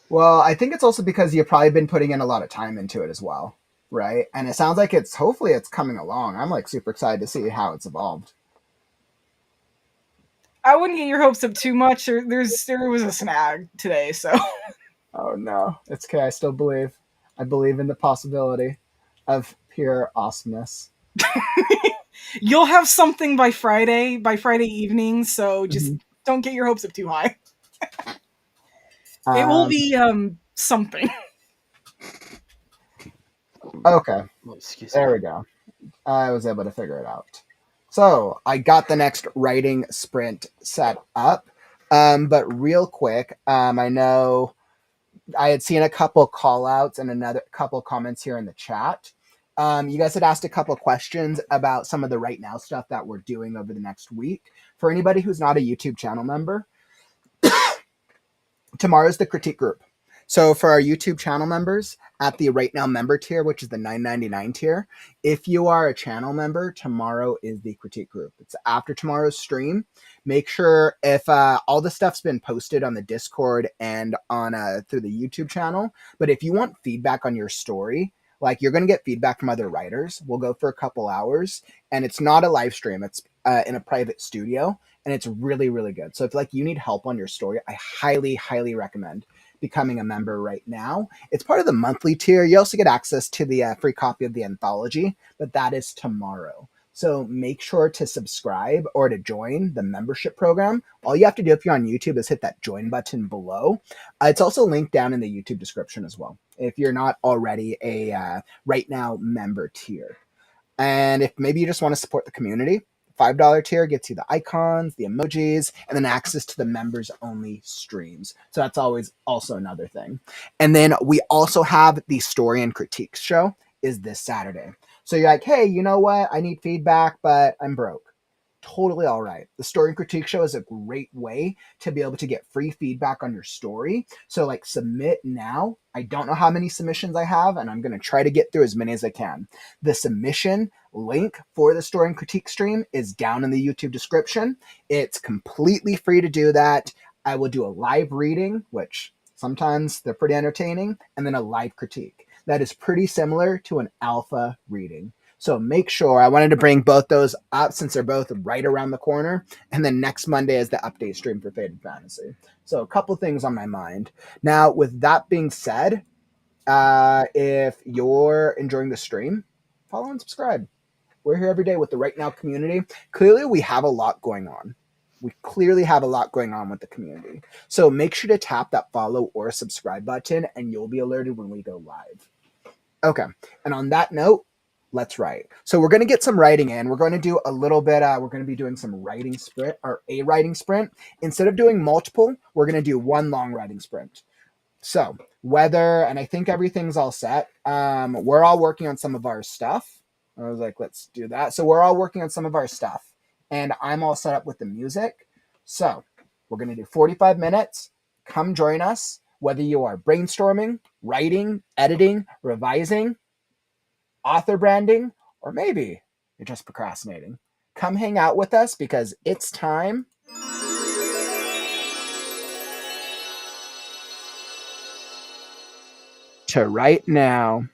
Well, I think it's also because you've probably been putting in a lot of time into it as well, right? And it sounds like hopefully it's coming along. I'm like super excited to see how it's evolved. I wouldn't get your hopes up too much. There was a snag today, so Oh no, it's okay. I still believe. I believe in the possibility of pure awesomeness. you'll have something by Friday evening. So just Hmm. don't get your hopes up too high. It will Um, be something. okay, Oh, excuse there me. we go. I was able to figure it out. So I got the next writing sprint set up. But real quick, I know I had seen a couple call outs and another couple comments here in the chat. You guys had asked a couple questions about some of the right now stuff that we're doing over the next week. For anybody who's not a YouTube channel member, tomorrow's the critique group. So for our YouTube channel members at the Right Now member tier, which is the $9.99 tier, if you are a channel member, tomorrow is the critique group. It's after tomorrow's stream. Make sure if all the stuff's been posted on the Discord and on through the YouTube channel, but if you want feedback on your story, like you're going to get feedback from other writers. We'll go for a couple hours, and it's not a live stream. It's in a private studio, and it's really, really good. So if like you need help on your story, I highly, highly recommend becoming a member right now. It's part of the monthly tier. You also get access to the free copy of the anthology, but that is tomorrow. So make sure to subscribe or to join the membership program. All you have to do if you're on YouTube is hit that join button below. It's also linked down in the YouTube description as well, if you're not already a Right Now member tier. And if maybe you just want to support the community, $5 tier gets you the icons, the emojis, and then access to the members only streams. So that's always also another thing. And then we also have the story and critiques show is this Saturday. So you're like, hey, you know what? I need feedback, but I'm broke. Totally all right. The story and critique show is a great way to be able to get free feedback on your story. So like submit now. I don't know how many submissions I have, and I'm going to try to get through as many as I can. The submission link for the story and critique stream is down in the YouTube description. It's completely free to do that. I will do a live reading, which sometimes they're pretty entertaining, and then a live critique. That is pretty similar to an alpha reading. So make sure, I wanted to bring both those up since they're both right around the corner. And then next Monday is the update stream for Faded Fantasy. So a couple things on my mind. Now, with that being said, if you're enjoying the stream, follow and subscribe. We're here every day with the Right Now community. Clearly, we have a lot going on. We clearly have a lot going on with the community. So make sure to tap that follow or subscribe button, and you'll be alerted when we go live. Okay. And on that note, let's write. So we're going to get some writing in. We're going to do a little bit, we're going to be doing some writing sprint or a writing sprint. Instead of doing multiple, we're going to do one long writing sprint. So whether, and I think everything's all set. We're all working on some of our stuff. I was like, let's do that. So we're all working on some of our stuff, and I'm all set up with the music. So we're going to do 45 minutes. Come join us, whether you are brainstorming, writing, editing, revising, author branding, or maybe you're just procrastinating. Come hang out with us because it's time to write now.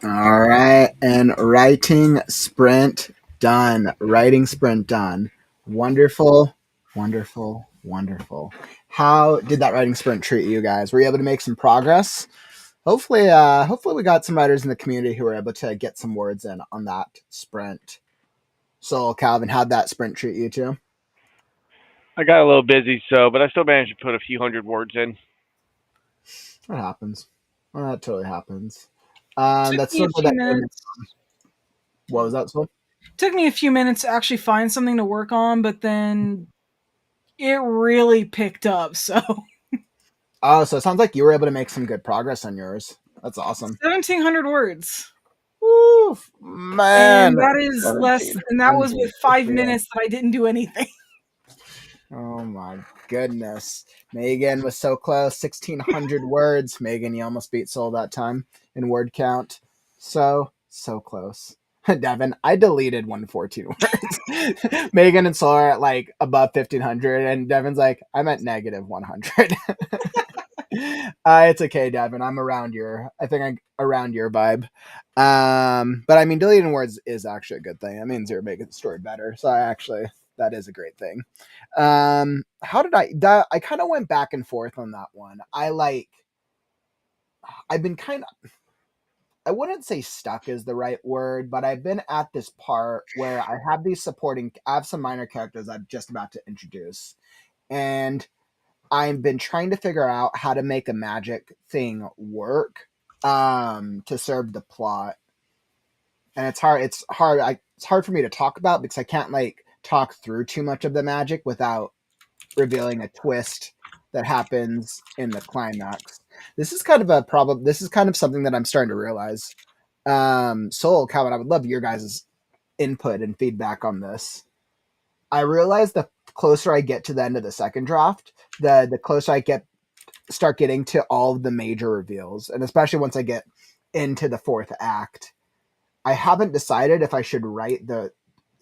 All right, and writing sprint done. Writing sprint done. Wonderful, wonderful, wonderful. How did that writing sprint treat you guys? Were you able to make some progress? Hopefully we got some writers in the community who were able to get some words in on that sprint. So, Calvin, how'd that sprint treat you too? I got a little busy, but I still managed to put a few hundred words in. That happens. Well, that totally happens. Took That's me so a good few that. minutes. What was that? So? Took me a few minutes to actually find something to work on, but then it really picked up. So Oh, so it sounds like you were able to make some good progress on yours. That's awesome. 1,700 words. Woo, man. And that is less, and that was 1700. with Good 5 for you. minutes that I didn't do anything. Oh my goodness. Megan was so close. 1,600 words. Megan, you almost beat Soul that time in word count. So close. Devin, I deleted 114 words. Megan and Soul are at like above 1,500, and Devin's like, I'm at negative 100. It's okay, Devin. I think I'm around your vibe. But I mean, deleting words is actually a good thing. That means you're making the story better. So that is a great thing. How did I kind of went back and forth on that one. I've been kind of, I wouldn't say stuck is the right word, but I've been at this part where I have some minor characters I'm just about to introduce. And I've been trying to figure out how to make a magic thing work to serve the plot. And it's hard for me to talk about because I can't like talk through too much of the magic without revealing a twist that happens in the climax. This is kind of a problem. This is kind of something that I'm starting to realize. Soul, Calvin, I would love your guys' input and feedback on this. I realize the closer I get to the end of the second draft, the closer I start getting to all of the major reveals, and especially once I get into the fourth act, I haven't decided if I should write the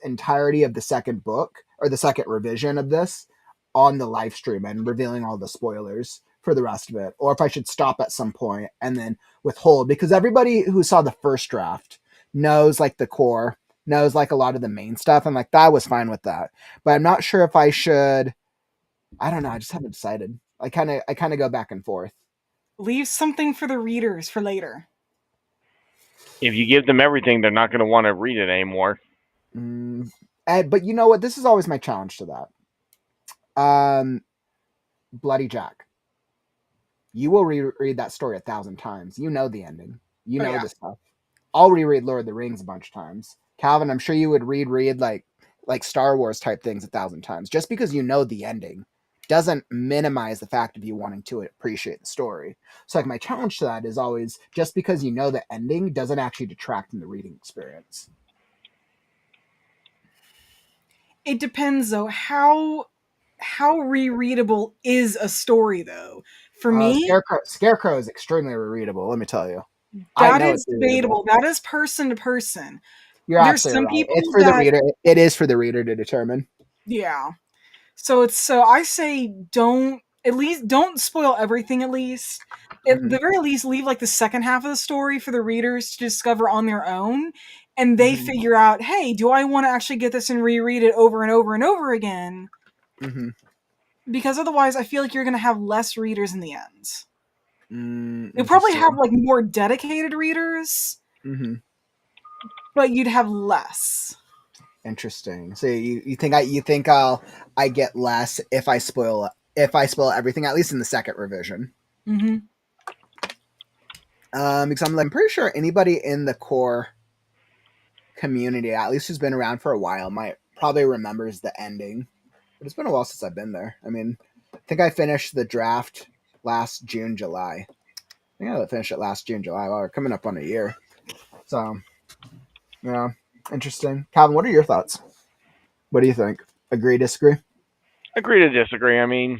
entirety of the second book or the second revision of this on the live stream and revealing all the spoilers for the rest of it, or if I should stop at some point and then withhold, because everybody who saw the first draft knows like the core, knows like a lot of the main stuff, and like that was fine with that. But I'm not sure if I should. I don't know. I just haven't decided. I kind of go back and forth. Leave something for the readers for later. If you give them everything, they're not going to want to read it anymore. But you know what? This is always my challenge to that. Bloody Jack. You will reread that story 1,000 times. You know the ending. You Oh, know yeah. the stuff. I'll reread Lord of the Rings a bunch of times. Calvin, I'm sure you would read like Star Wars type things 1,000 times. Just because you know the ending doesn't minimize the fact of you wanting to appreciate the story. So like my challenge to that is always just because you know the ending doesn't actually detract from the reading experience. It depends though. How rereadable is a story though? For me, Scarecrow is extremely rereadable. Let me tell you. I that know it's is rereadable. debatable. That is person to person. You're There's absolutely some right. It's people for the that, reader. It is for the reader to determine. yeah. So I say don't spoil everything at least. At Hmm. the very least, leave like the second half of the story for the readers to discover on their own, and they Hmm. figure out, hey, do I want to actually get this and reread it over and over and over again? Hmm. Because otherwise, I feel like you're gonna have less readers in the end. You'll probably have Interesting. like more dedicated readers, Hmm. but you'd have less. Interesting. So you think I get less if I spoil everything, at least in the second revision. Mm-hmm. Because I'm pretty sure anybody in the core community, at least who's been around for a while, might probably remembers the ending. But it's been a while since I've been there. I mean, I think I finished the draft last June, July. I think I finished it last June, July. Well, we're coming up on a year. So, yeah, interesting. Calvin, what are your thoughts? What do you think? Agree, disagree? Agree to disagree. I mean,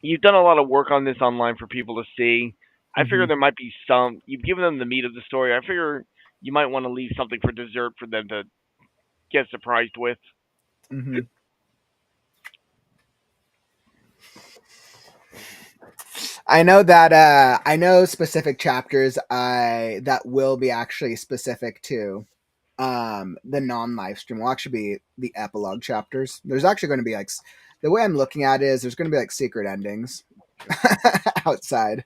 you've done a lot of work on this online for people to see. I Mm-hmm. figure there might be some. You've given them the meat of the story. I figure you might want to leave something for dessert for them to get surprised with. Mm-hmm. I know that I know specific chapters that will be actually specific to the non-live stream will actually be the epilogue chapters. There's actually going to be like the way I'm looking at it is there's going to be like secret endings outside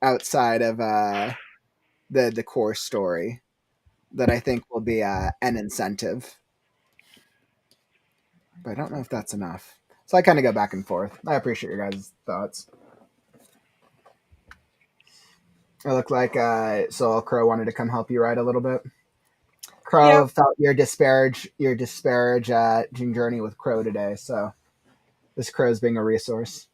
outside of the core story that I think will be an incentive. But I don't know if that's enough. So I kind of go back and forth. I appreciate your guys' thoughts. It looked like Soul Crow wanted to come help you write a little bit. Yep. Crow felt your disparage journey with Crow today, so this Crow's being a resource.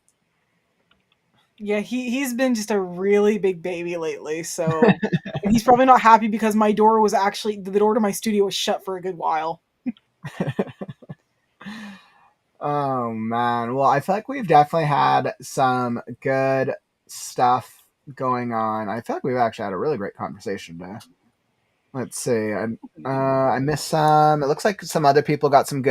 Yeah, he's been just a really big baby lately, so and he's probably not happy because my door was actually the door to my studio was shut for a good while. Oh man. Well, I feel like we've definitely had some good stuff going on. I feel like we've actually had a really great conversation today. Let's see. I missed some. It looks like some other people got some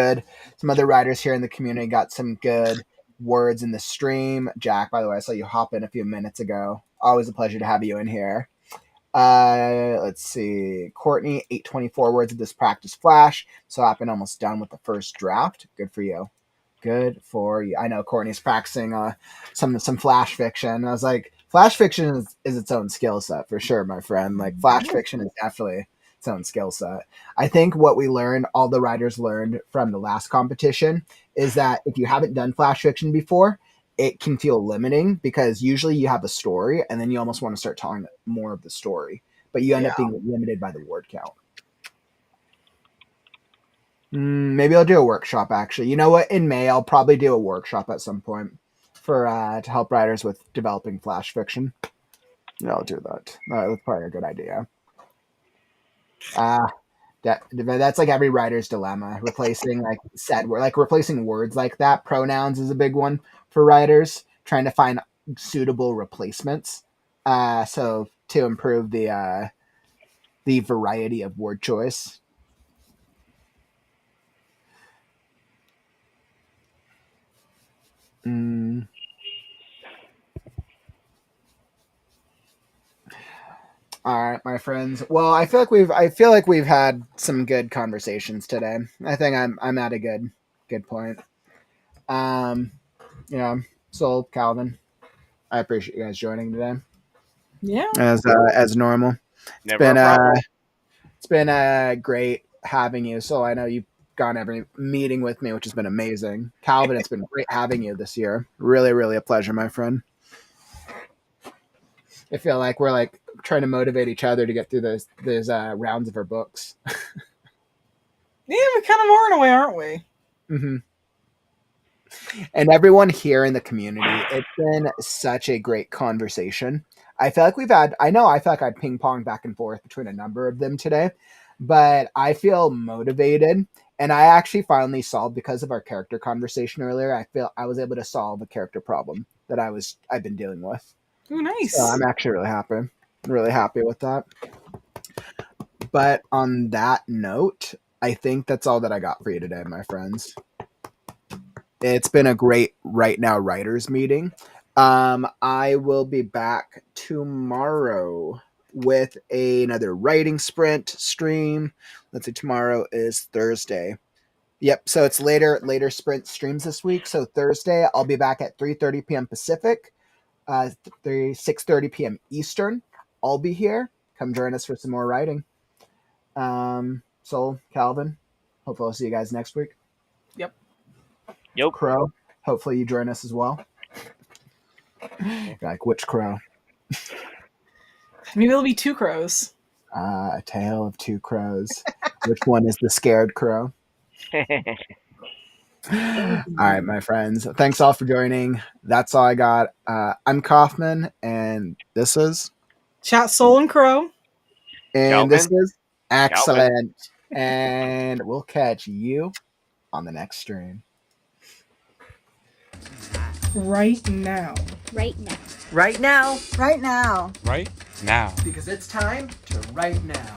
other writers here in the community got some good words in the stream. Jack, by the way, I saw you hop in a few minutes ago. Always a pleasure to have you in here. Let's see. Courtney, 824 words of this practice flash. So I've been almost done with the first draft. Good for you. Good for you. I know Courtney's practicing some flash fiction. I was like, flash fiction is its own skill set for sure, my friend. Like flash fiction is definitely its own skill set. I think what we learned, all the writers learned from the last competition, is that if you haven't done flash fiction before, it can feel limiting because usually you have a story and then you almost want to start telling more of the story, but you end Yeah. up being limited by the word count. Maybe I'll do a workshop actually. You know what? In May, I'll probably do a workshop at some point for to help writers with developing flash fiction. Yeah, I'll do that. That's probably a good idea. Uh, that's like every writer's dilemma. Replacing like said word, like replacing words like that. Pronouns is a big one for writers. Trying to find suitable replacements. So to improve the variety of word choice. Mm. All right, my friends. Well, I feel like we've had some good conversations today. I think I'm at a good point. Um, yeah. So Calvin, I appreciate you guys joining today Yeah. as normal. It's Never a been problem. it's been great having you. So I know you've gone every meeting with me, which has been amazing. Calvin, it's been great having you this year. Really, really a pleasure, my friend. I feel like we're like trying to motivate each other to get through those rounds of our books. Yeah, we kind of are in a way, aren't we? Mm-hmm. And everyone here in the community, it's been such a great conversation. I feel like I feel like I had ping pong back and forth between a number of them today. but I feel motivated. And I actually finally solved, because of our character conversation earlier, I feel I was able to solve a character problem that I've been dealing with. Ooh, So nice. I'm actually really happy with that. But on that note, I think that's all that I got for you today, my friends. It's been a great Right Now writers meeting. I will be back tomorrow with another writing sprint stream. Let's see, tomorrow is Thursday. Yep, so it's later sprint streams this week. So Thursday, I'll be back at 3:30 p.m. Pacific, 6:30 p.m. Eastern. I'll be here. Come join us for some more writing. So Calvin, hopefully I'll see you guys next week. Yep. Yep. Crow, hopefully you join us as well. You're like, which crow? Maybe there'll be two crows. A tale of two crows. Which one is the scared crow? All right, my friends. Thanks all for joining. That's all I got. I'm Kaufman, and this is Chat Soul and Crow. and this Calvin? is excellent. And we'll catch you on the next stream. Right now. Right now. Right now. Right now. Right now. Because it's time to write now.